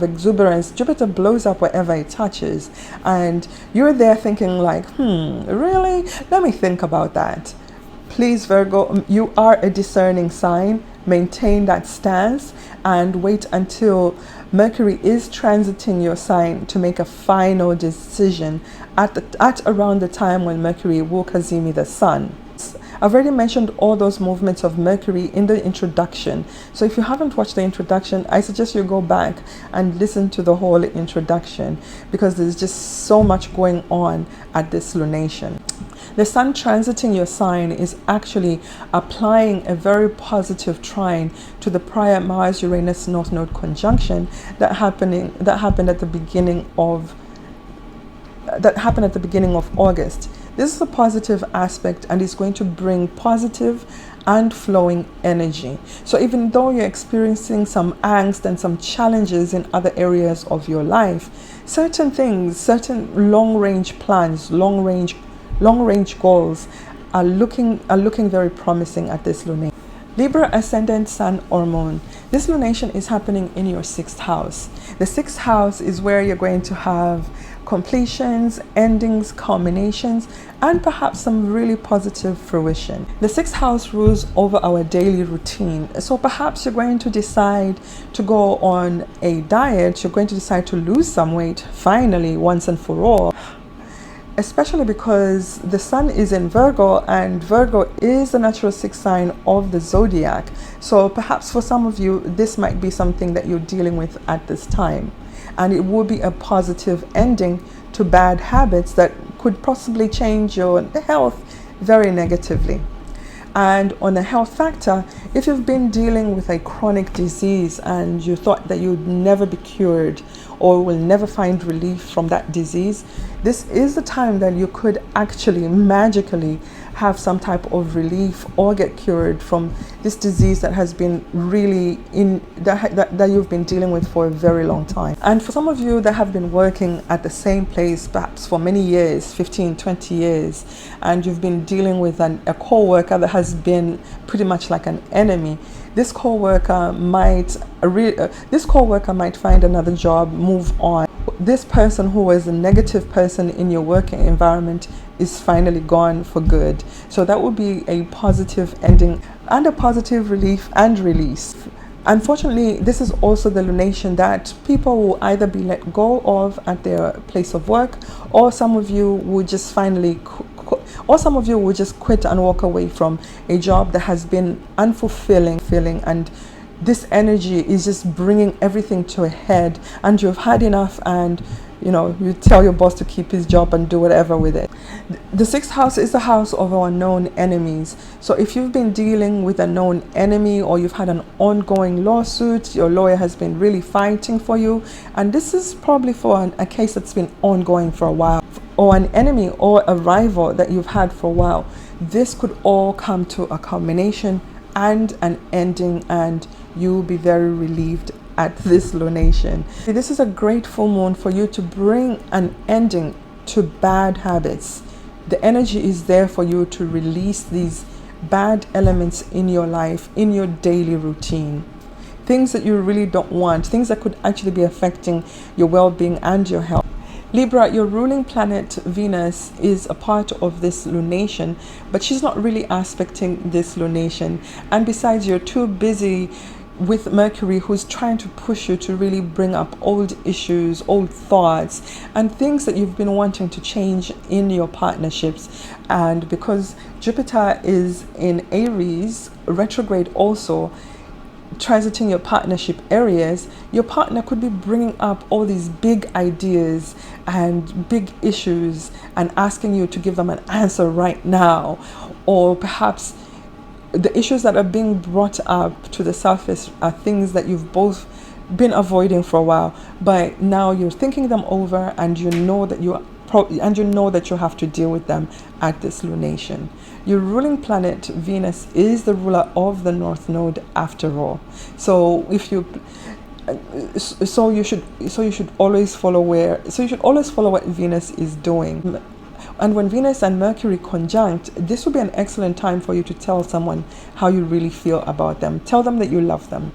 exuberance. Jupiter blows up wherever it touches, and you're there thinking like, really? Let me think about that. Please, Virgo, you are a discerning sign. Maintain that stance and wait until Mercury is transiting your sign to make a final decision at around the time when Mercury will kazemi the Sun. I've already mentioned all those movements of Mercury in the introduction. So if you haven't watched the introduction, I suggest you go back and listen to the whole introduction, because there's just so much going on at this lunation. The Sun transiting your sign is actually applying a very positive trine to the prior Mars Uranus North Node conjunction that happened at the beginning of August. This is a positive aspect, and is going to bring positive and flowing energy. So even though you're experiencing some angst and some challenges in other areas of your life, certain things, certain long-range plans, long-range goals are looking very promising at this lunation. Libra ascendant, Sun or Moon. This lunation is happening in your 6th house. The 6th house is where you're going to have completions, endings, culminations, and perhaps some really positive fruition. The 6th house rules over our daily routine. So perhaps you're going to decide to go on a diet. You're going to decide to lose some weight finally, once and for all. Especially because the Sun is in Virgo, and Virgo is the natural 6th sign of the zodiac. So perhaps for some of you, this might be something that you're dealing with at this time. And it will be a positive ending to bad habits that could possibly change your health very negatively. And on the health factor, if you've been dealing with a chronic disease and you thought that you'd never be cured or will never find relief from that disease, this is the time that you could actually magically have some type of relief or get cured from this disease that has been really that you've been dealing with for a very long time. And for some of you that have been working at the same place perhaps for many years, 15, 20 years, and you've been dealing with a co-worker that has been pretty much like an enemy, this co-worker might find another job, move on. This person who was a negative person in your working environment is finally gone for good. So that would be a positive ending and a positive relief and release. Unfortunately, this is also the lunation that people will either be let go of at their place of work, or some of you will just quit and walk away from a job that has been unfulfilling, and this energy is just bringing everything to a head, and you've had enough, and you tell your boss to keep his job and do whatever with it. The 6th house is the house of our known enemies. So if you've been dealing with a known enemy, or you've had an ongoing lawsuit, your lawyer has been really fighting for you, and this is probably for a case that's been ongoing for a while. or an enemy or a rival that you've had for a while, this could all come to a culmination and an ending, and you'll be very relieved at this lunation. This is a great full moon for you to bring an ending to bad habits. The energy is there for you to release these bad elements in your life, in your daily routine. Things that you really don't want, things that could actually be affecting your well-being and your health. Libra, your ruling planet Venus is a part of this lunation, but she's not really aspecting this lunation. And besides, you're too busy with Mercury, who's trying to push you to really bring up old issues, old thoughts, and things that you've been wanting to change in your partnerships. And because Jupiter is in Aries, retrograde also, transiting your partnership areas, your partner could be bringing up all these big ideas and big issues and asking you to give them an answer right now. Or perhaps the issues that are being brought up to the surface are things that you've both been avoiding for a while, but now you're thinking them over, and you know that you have to deal with them at this lunation. Your ruling planet Venus is the ruler of the North Node after all. So you should always follow what Venus is doing. And when Venus and Mercury conjunct, this will be an excellent time for you to tell someone how you really feel about them. Tell them that you love them.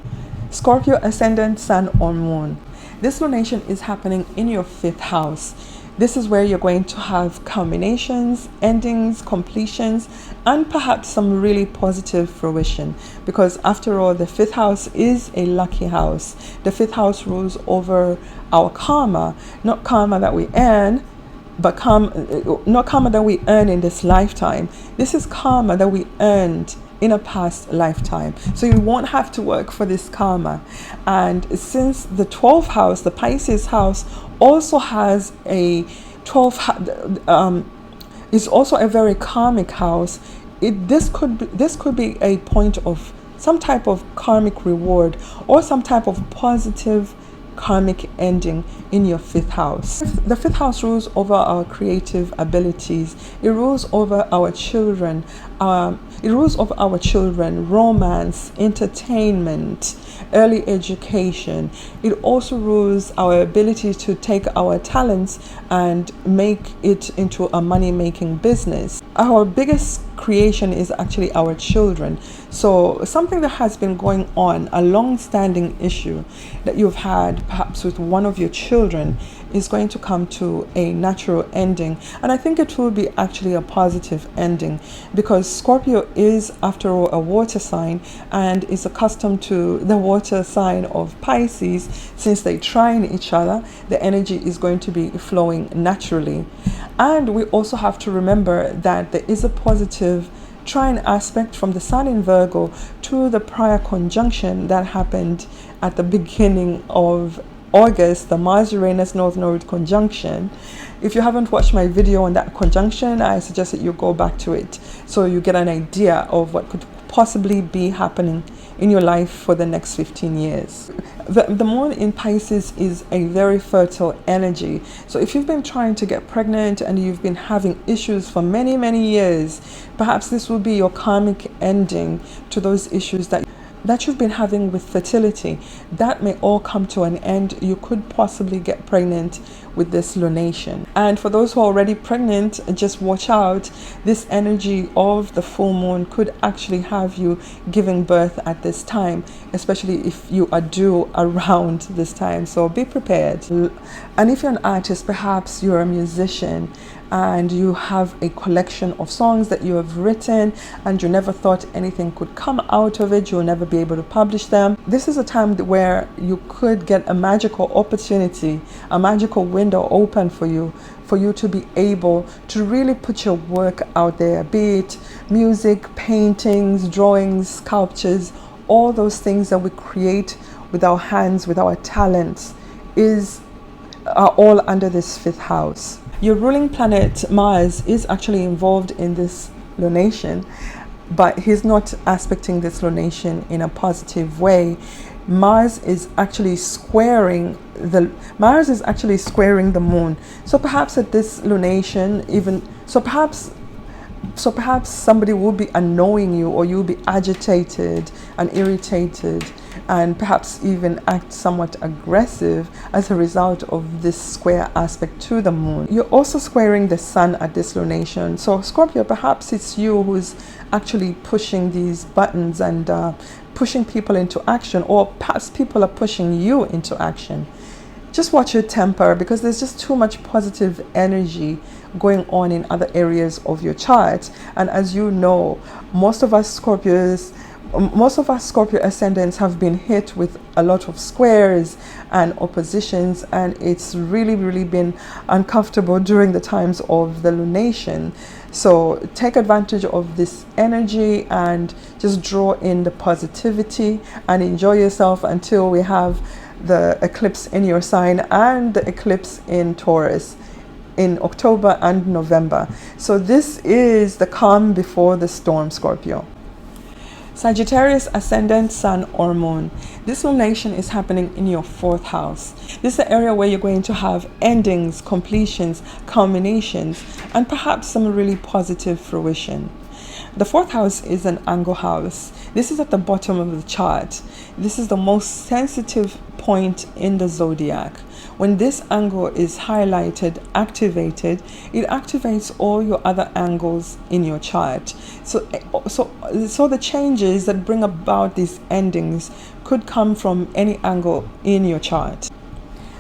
Scorpio, ascendant, sun or moon. This lunation is happening in your 5th house. This is where you're going to have culminations, endings, completions, and perhaps some really positive fruition. Because after all, the 5th house is a lucky house. The 5th house rules over our karma, not karma that we earn, but not karma that we earn in this lifetime. This is karma that we earned in a past lifetime. So you won't have to work for this karma. And since the 12th house, the Pisces house, also has a 12th, is also a very karmic house. This could be a point of some type of karmic reward or some type of positive karmic ending in your 5th house. The 5th house rules over our creative abilities. It rules over our children. Romance, entertainment, early education. It also rules our ability to take our talents and make it into a money-making business. Our biggest creation is actually our children. So something that has been going on, a long-standing issue that you've had perhaps with one of your children, is going to come to a natural ending. And I think it will be actually a positive ending, because Scorpio is, after all, a water sign and is accustomed to the water sign of Pisces. Since they trine each other, the energy is going to be flowing naturally. And we also have to remember that there is a positive trine aspect from the Sun in Virgo to the prior conjunction that happened at the beginning of August, the Mars Uranus North Node conjunction. If you haven't watched my video on that conjunction, I suggest that you go back to it so you get an idea of what could possibly be happening in your life for the next 15 years. The moon in Pisces is a very fertile energy. So if you've been trying to get pregnant and you've been having issues for many years, perhaps this will be your karmic ending to those issues that you've been having with fertility. That may all come to an end. You could possibly get pregnant with this lunation. And for those who are already pregnant, just watch out. This energy of the full moon could actually have you giving birth at this time, especially if you are due around this time. So be prepared. And if you're an artist, perhaps you're a musician and you have a collection of songs that you have written and you never thought anything could come out of it, you'll never be able to publish them. This is a time where you could get a magical opportunity, a magical window open for you to be able to really put your work out there, be it music, paintings, drawings, sculptures, all those things that we create with our hands, with our talents, are all under this 5th house. Your ruling planet Mars is actually involved in this lunation, but he's not aspecting this lunation in a positive way. Mars is actually squaring the moon. So perhaps at this lunation, perhaps somebody will be annoying you, or you'll be agitated and irritated, and perhaps even act somewhat aggressive as a result of this square aspect to the moon. You're also squaring the sun at this lunation. So Scorpio, perhaps it's you who's actually pushing these buttons and pushing people into action, or perhaps people are pushing you into action. Just watch your temper, because there's just too much positive energy going on in other areas of your chart. And as you know, most of us Scorpio ascendants have been hit with a lot of squares and oppositions, and it's really been uncomfortable during the times of the lunation. So take advantage of this energy and just draw in the positivity and enjoy yourself until we have the eclipse in your sign and the eclipse in Taurus in October and November. So this is the calm before the storm, Scorpio. Sagittarius ascendant, sun or moon. This lunation is happening in your 4th house. This is the area where you're going to have endings, completions, culminations, and perhaps some really positive fruition. The 4th house is an angle house. This is at the bottom of the chart. This is the most sensitive point in the zodiac. When this angle is highlighted, activated, it activates all your other angles in your chart. So the changes that bring about these endings could come from any angle in your chart.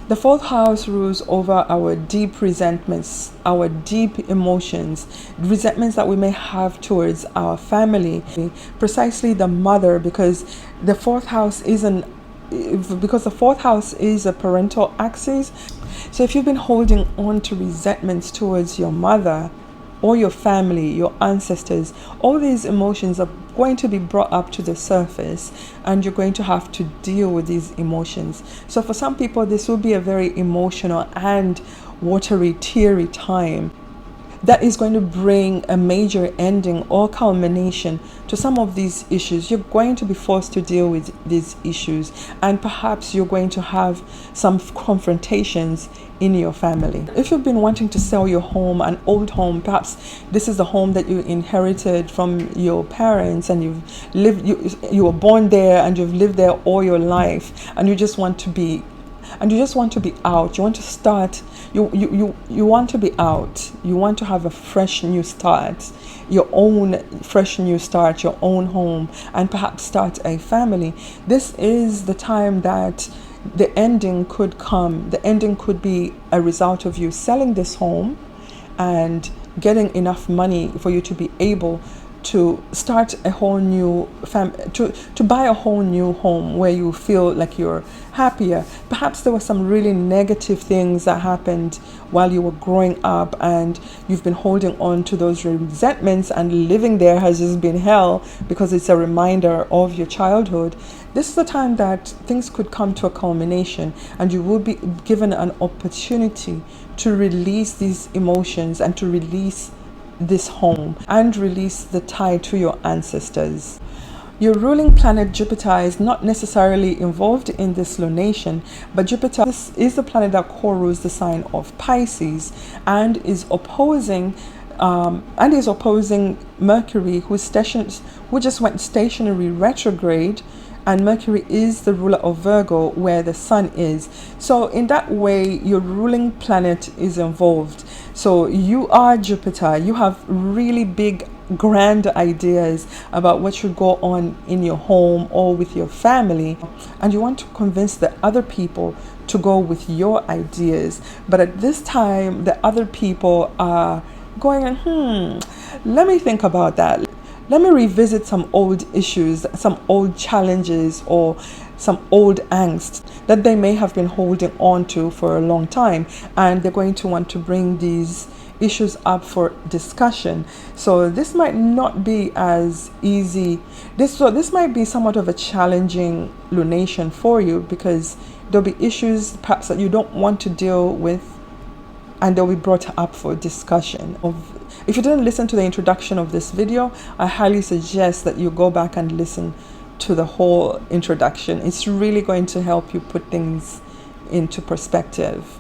The 4th house rules over our deep resentments, our deep emotions, resentments that we may have towards our family, precisely the mother, because the 4th house is a parental axis. So if you've been holding on to resentments towards your mother or your family, your ancestors, all these emotions are going to be brought up to the surface, and you're going to have to deal with these emotions. So for some people, this will be a very emotional and watery, teary time that is going to bring a major ending or culmination to some of these issues. You're going to be forced to deal with these issues, and perhaps you're going to have some confrontations in your family. If you've been wanting to sell your home, an old home, perhaps this is the home that you inherited from your parents, and you were born there and you've lived there all your life, and you just want to be out. You want to start. You want to be out. You want to have a fresh new start, your own fresh new start, your own home, and perhaps start a family. This is the time that the ending could come. The ending could be a result of you selling this home and getting enough money for you to be able to start a whole new to buy a whole new home where you feel like you're happier. Perhaps there were some really negative things that happened while you were growing up, and you've been holding on to those resentments, and living there has just been hell because it's a reminder of your childhood. This is the time that things could come to a culmination, and you will be given an opportunity to release these emotions and to release this home and release the tie to your ancestors. Your ruling planet Jupiter is not necessarily involved in this lunation, but Jupiter is the planet that co-rules the sign of Pisces and is opposing Mercury, who just went stationary retrograde. And Mercury is the ruler of Virgo, where the sun is. So in that way, your ruling planet is involved. So you are Jupiter. You have really big, grand ideas about what should go on in your home or with your family. And you want to convince the other people to go with your ideas. But at this time, the other people are going, let me think about that. Let me revisit some old issues, some old challenges, or some old angst that they may have been holding on to for a long time. And they're going to want to bring these issues up for discussion. So this might not be as easy. This might be somewhat of a challenging lunation for you, because there'll be issues perhaps that you don't want to deal with and they'll be brought up for discussion. If you didn't listen to the introduction of this video, I highly suggest that you go back and listen to the whole introduction. It's really going to help you put things into perspective.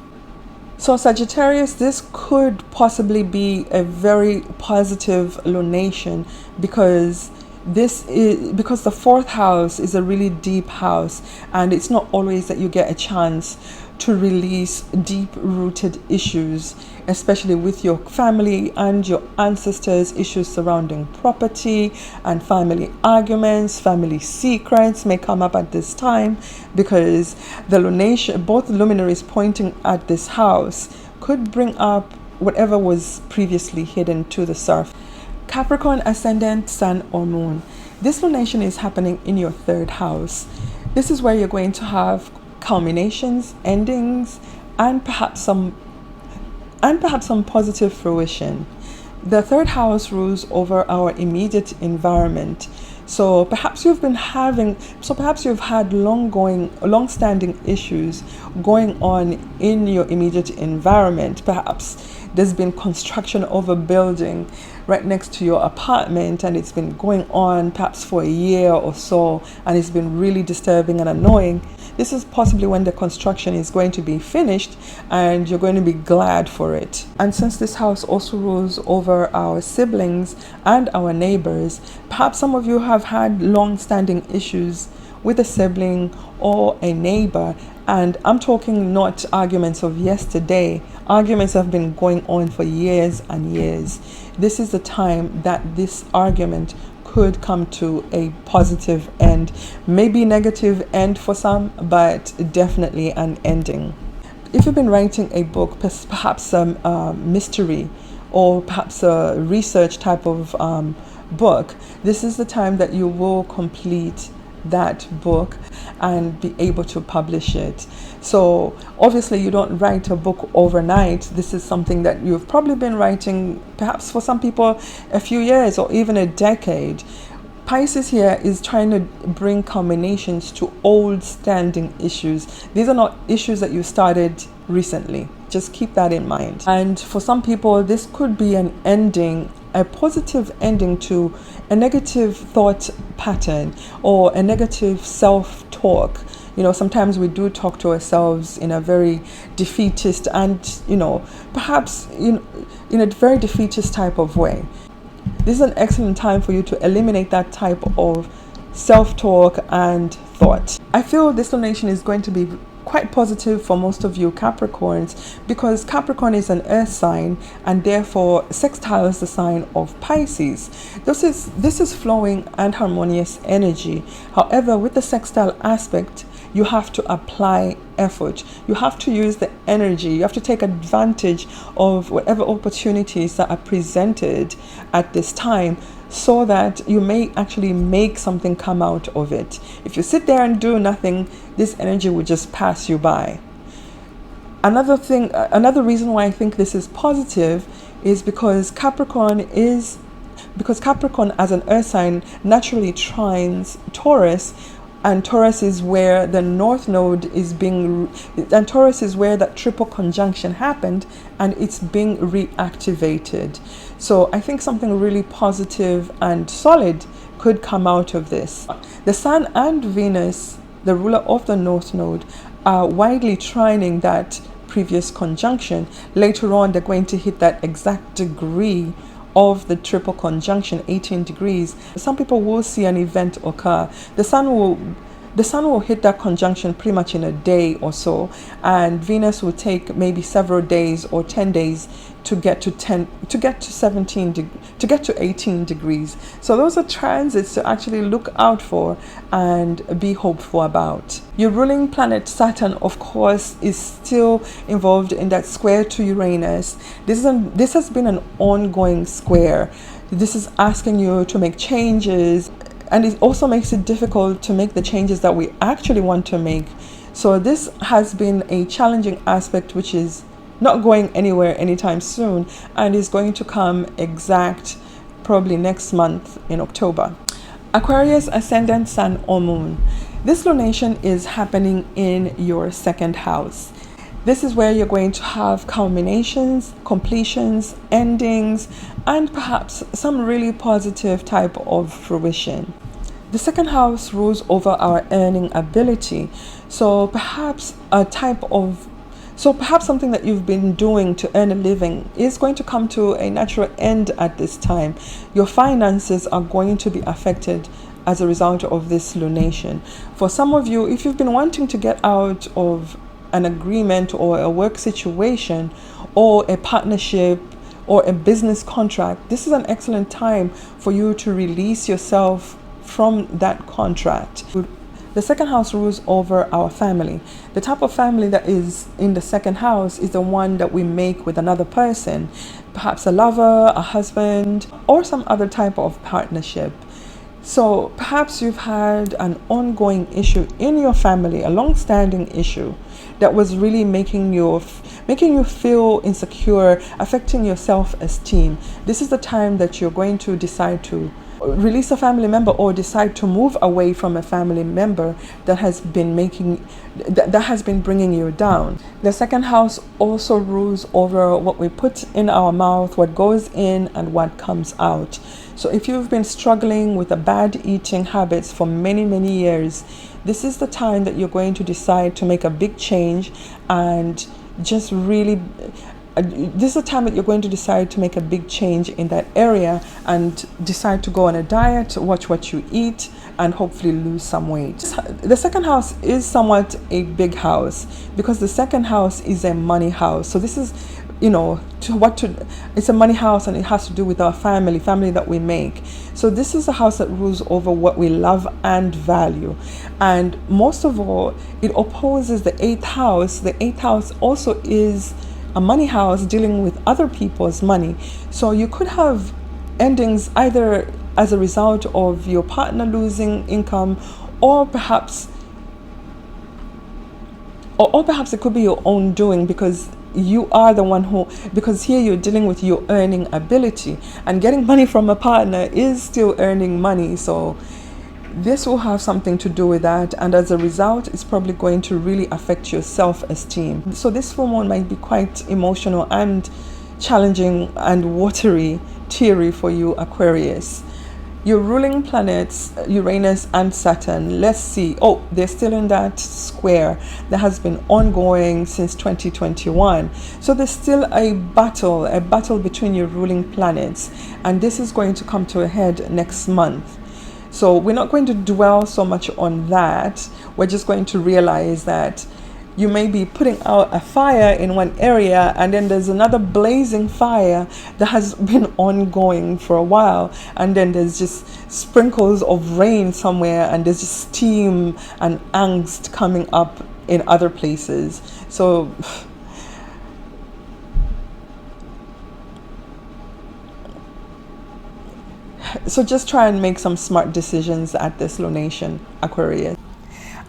So Sagittarius, this could possibly be a very positive lunation because the fourth house is a really deep house, and it's not always that you get a chance to release deep-rooted issues, especially with your family and your ancestors, issues surrounding property and family arguments. Family secrets may come up at this time because the lunation, both luminaries pointing at this house, could bring up whatever was previously hidden to the surface. Capricorn, ascendant, sun or moon. This lunation is happening in your third house. This is where you're going to have culminations, endings, and perhaps some positive fruition. The third house rules over our immediate environment. So perhaps you've had long-standing issues going on in your immediate environment. Perhaps there's been construction of a building right next to your apartment, and it's been going on perhaps for a year or so, and it's been really disturbing and annoying. This is possibly when the construction is going to be finished and you're going to be glad for it. And since this house also rules over our siblings and our neighbors, perhaps some of you have had long-standing issues with a sibling or a neighbor. And I'm talking not arguments of yesterday. Arguments have been going on for years and years. This is the time that this argument could come to a positive end, maybe negative end for some, but definitely an ending. If you've been writing a book, perhaps some mystery or perhaps a research type of book, this is the time that you will complete that book and be able to publish it. So obviously you don't write a book overnight. This is something that you've probably been writing, perhaps for some people a few years or even a decade. Pisces here is trying to bring culminations to old standing issues. These are not issues that you started recently. Just keep that in mind. And for some people, this could be an ending, a positive ending to a negative thought pattern or a negative self-talk. You know, sometimes we do talk to ourselves in a very defeatist and, perhaps in a very defeatist type of way. This is an excellent time for you to eliminate that type of self-talk and thought. I feel this lunation is going to be quite positive for most of you Capricorns, because Capricorn is an earth sign and therefore sextile is the sign of Pisces. This is flowing and harmonious energy. However, with the sextile aspect, you have to apply effort. You have to use the energy. You have to take advantage of whatever opportunities that are presented at this time, so that you may actually make something come out of it. If you sit there and do nothing, this energy will just pass you by. Another reason why I think this is positive is because Capricorn as an earth sign naturally trines Taurus, and Taurus is where the North Node is and Taurus is where that triple conjunction happened, and it's being reactivated. So I think something really positive and solid could come out of this. The Sun and Venus, the ruler of the North Node, are widely trining that previous conjunction. Later on, they're going to hit that exact degree of the triple conjunction, 18 degrees. Some people will see an event occur. The sun will hit that conjunction pretty much in a day or so, and Venus will take maybe several days or 10 days to get to 18 degrees. So those are transits to actually look out for and be hopeful about. Your ruling planet Saturn, of course, is still involved in that square to Uranus. This has been an ongoing square. This is asking you to make changes, and it also makes it difficult to make the changes that we actually want to make. So this has been a challenging aspect, which is not going anywhere anytime soon, and is going to come exact probably next month in October. Aquarius, ascendant, sun or moon. This lunation is happening in your second house. This is where you're going to have culminations, completions, endings, and perhaps some really positive type of fruition. The second house rules over our earning ability. So perhaps something that you've been doing to earn a living is going to come to a natural end at this time. Your finances are going to be affected as a result of this lunation. For some of you, if you've been wanting to get out of an agreement or a work situation or a partnership or a business contract, this is an excellent time for you to release yourself from that contract. The second house rules over our family. The type of family that is in the second house is the one that we make with another person, perhaps a lover, a husband, or some other type of partnership. So perhaps you've had an ongoing issue in your family, a long-standing issue that was really making you feel insecure, affecting your self-esteem. This is the time that you're going to decide to release a family member or decide to move away from a family member that has been bringing you down. The second house also rules over what we put in our mouth, what goes in and what comes out. So if you've been struggling with a bad eating habits for many years, this is the time that you're going to decide to make a big change and just really this is a time that you're going to decide to make a big change in that area and decide to go on a diet, watch what you eat, and hopefully lose some weight. The second house is somewhat a big house because the second house is a money house. So this is, it's a money house, and it has to do with our family that we make. So this is a house that rules over what we love and value. And most of all, it opposes the eighth house. The eighth house also is a money house dealing with other people's money. So you could have endings either as a result of your partner losing income, or perhaps it could be your own doing, because you are the one because here you're dealing with your earning ability, and getting money from a partner is still earning money. So this will have something to do with that, and as a result, it's probably going to really affect your self-esteem. So this full moon might be quite emotional and challenging and watery, teary for you, Aquarius. Your ruling planets, Uranus and Saturn, let's see. Oh, they're still in that square that has been ongoing since 2021. So there's still a battle between your ruling planets, and this is going to come to a head next month. So we're not going to dwell so much on that. We're just going to realize that you may be putting out a fire in one area, and then there's another blazing fire that has been ongoing for a while, and then there's just sprinkles of rain somewhere, and there's just steam and angst coming up in other places. So just try and make some smart decisions at this lunation, Aquarius.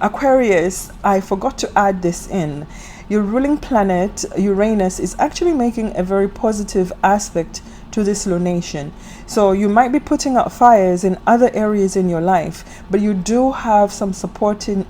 Aquarius, I forgot to add this in. Your ruling planet, Uranus, is actually making a very positive aspect to this lunation. So you might be putting out fires in other areas in your life, but you do have some supportive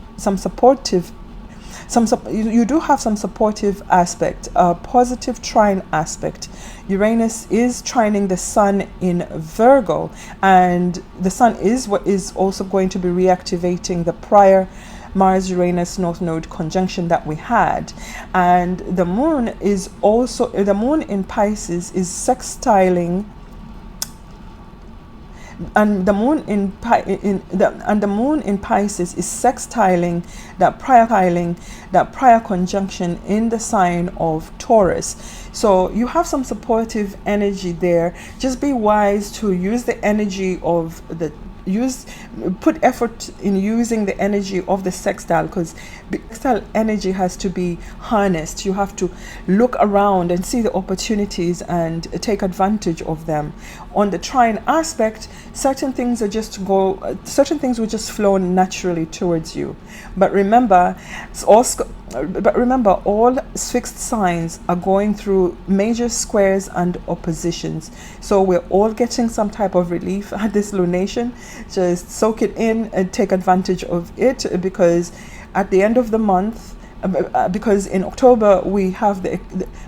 aspect, a positive trine aspect. Uranus is trining the sun in Virgo, and the sun is what is also going to be reactivating the prior Mars Uranus North Node conjunction that we had. And the moon in Pisces is sextiling, and the moon in Pisces is sextiling that prior conjunction in the sign of Taurus. So you have some supportive energy there. Just be wise to use the energy of put effort in using the energy of the sextile, because the sextile energy has to be harnessed. You have to look around and see the opportunities and take advantage of them. On the trine aspect, certain things will just flow naturally towards you. But remember, all fixed signs are going through major squares and oppositions. So we're all getting some type of relief at this lunation. Just soak it in and take advantage of it, because at the end of the month, because in October we have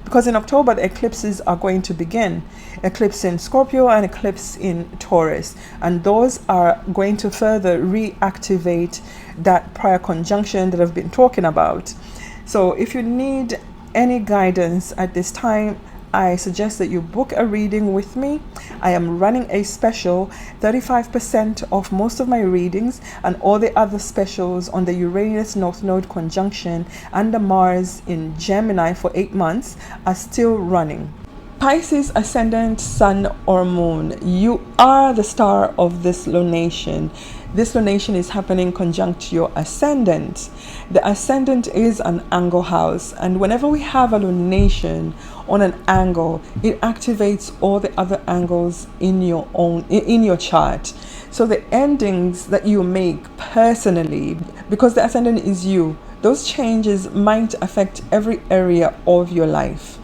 because in October the eclipses are going to begin. Eclipse in Scorpio and eclipse in Taurus, and those are going to further reactivate that prior conjunction that I've been talking about. So if you need any guidance at this time, I suggest that you book a reading with me. I am running a special 35% off most of my readings, and all the other specials on the Uranus North Node conjunction and the Mars in Gemini for 8 months are still running. Pisces, ascendant, sun or moon, you are the star of this lunation. This lunation is happening conjunct to your ascendant. The ascendant is an angle house, and whenever we have a lunation on an angle, it activates all the other angles in your chart. So the endings that you make personally, because the ascendant is you, those changes might affect every area of your life.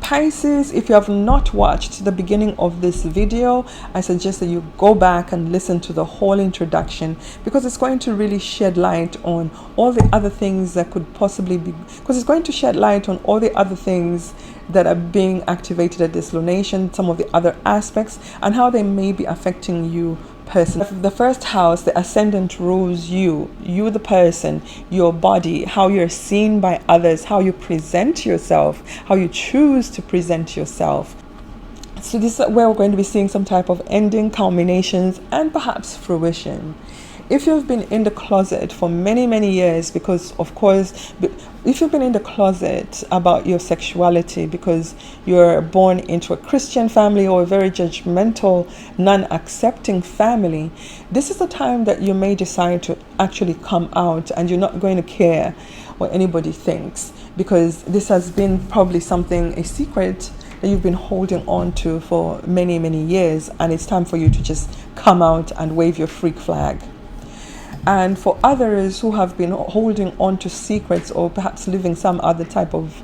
Pisces, if you have not watched the beginning of this video, I suggest that you go back and listen to the whole introduction, because it's going to really shed light on all the other things that could possibly be, because it's going to shed light on all the other things that are being activated at this lunation, some of the other aspects, and how they may be affecting you personally. The first house, the ascendant, rules you the person, your body, how you're seen by others, how you present yourself, how you choose to present yourself. So this is where we're going to be seeing some type of ending, culminations, and perhaps fruition. If you've been in the closet for many years, because of course, if you've been in the closet about your sexuality because you're born into a Christian family or a very judgmental, non-accepting family, this is the time that you may decide to actually come out, and you're not going to care what anybody thinks, because this has been probably a secret that you've been holding on to for many years, and it's time for you to just come out and wave your freak flag. And for others who have been holding on to secrets or perhaps living some other type of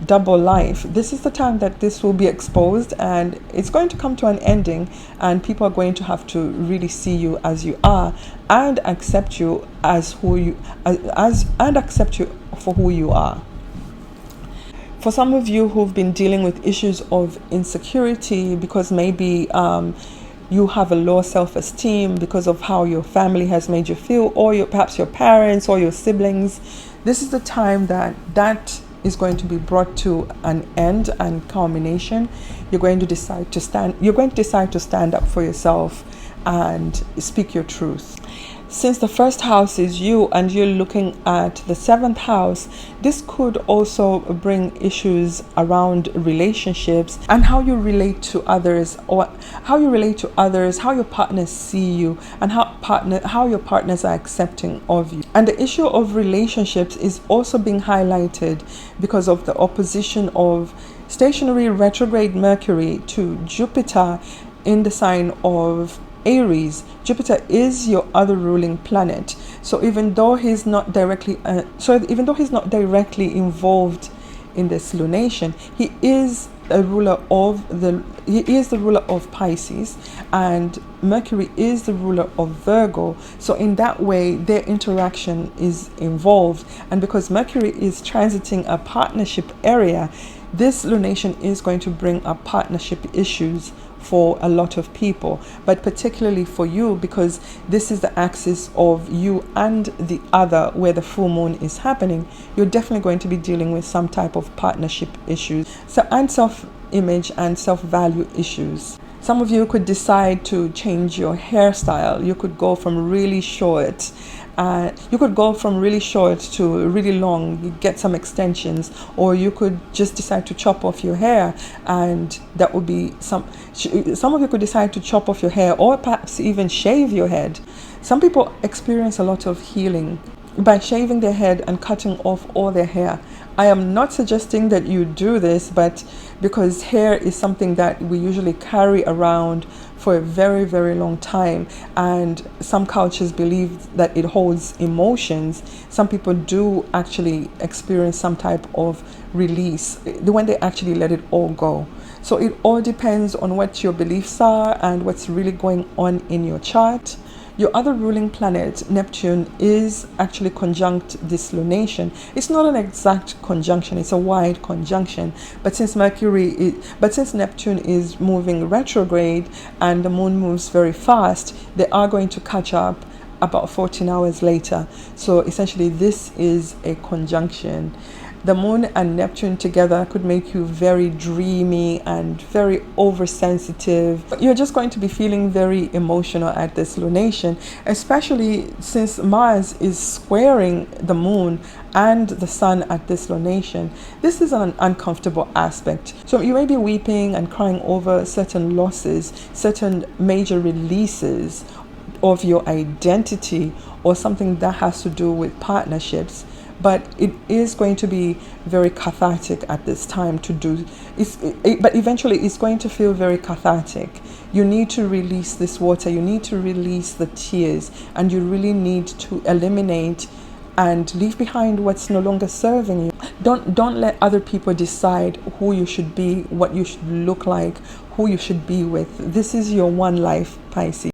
double life, this is the time that this will be exposed, and it's going to come to an ending, and people are going to have to really see you as you are and accept you as who you and accept you for who you are. For some of you who've been dealing with issues of insecurity, because maybe you have a low self-esteem because of how your family has made you feel, or perhaps your parents or your siblings, this is the time that is going to be brought to an end and culmination. You're going to decide to stand up for yourself and speak your truth. Since the first house is you and you're looking at the 7th house, this could also bring issues around relationships and how you relate to others, how your partners see you, and how your partners are accepting of you. And the issue of relationships is also being highlighted because of the opposition of stationary retrograde Mercury to Jupiter in the sign of Aries. Jupiter is your other ruling planet, so even though he's not directly involved in this lunation, he is the ruler of Pisces, and Mercury is the ruler of Virgo. So in that way, their interaction is involved, and because Mercury is transiting a partnership area, this lunation is going to bring up partnership issues for a lot of people, but particularly for you, because this is the axis of you and the other where the full moon is happening. You're definitely going to be dealing with some type of partnership issues, and self-image and self-value issues. Some of you could decide to change your hairstyle. You could go from really short to really long, you get some extensions, or you could just decide to chop off your hair, and that would be some of you could decide to chop off your hair, or perhaps even shave your head. Some people experience a lot of healing by shaving their head and cutting off all their hair. I am not suggesting that you do this, but because hair is something that we usually carry around for a very long time, and some cultures believe that it holds emotions, some people do actually experience some type of release when they actually let it all go. So it all depends on what your beliefs are and what's really going on in your chart. Your other ruling planet, Neptune, is actually conjunct this lunation. It's not an exact conjunction, it's a wide conjunction. But since Neptune is moving retrograde and the moon moves very fast, they are going to catch up about 14 hours later. So essentially this is a conjunction. The moon and Neptune together could make you very dreamy and very oversensitive. You're just going to be feeling very emotional at this lunation, especially since Mars is squaring the moon and the sun at this lunation. This is an uncomfortable aspect. So you may be weeping and crying over certain losses, certain major releases of your identity, or something that has to do with partnerships. But it is going to be very cathartic at this time to do. But eventually it's going to feel very cathartic. You need to release this water. You need to release the tears, and you really need to eliminate and leave behind what's no longer serving you. Don't let other people decide who you should be, what you should look like, who you should be with. This is your one life, Pisces.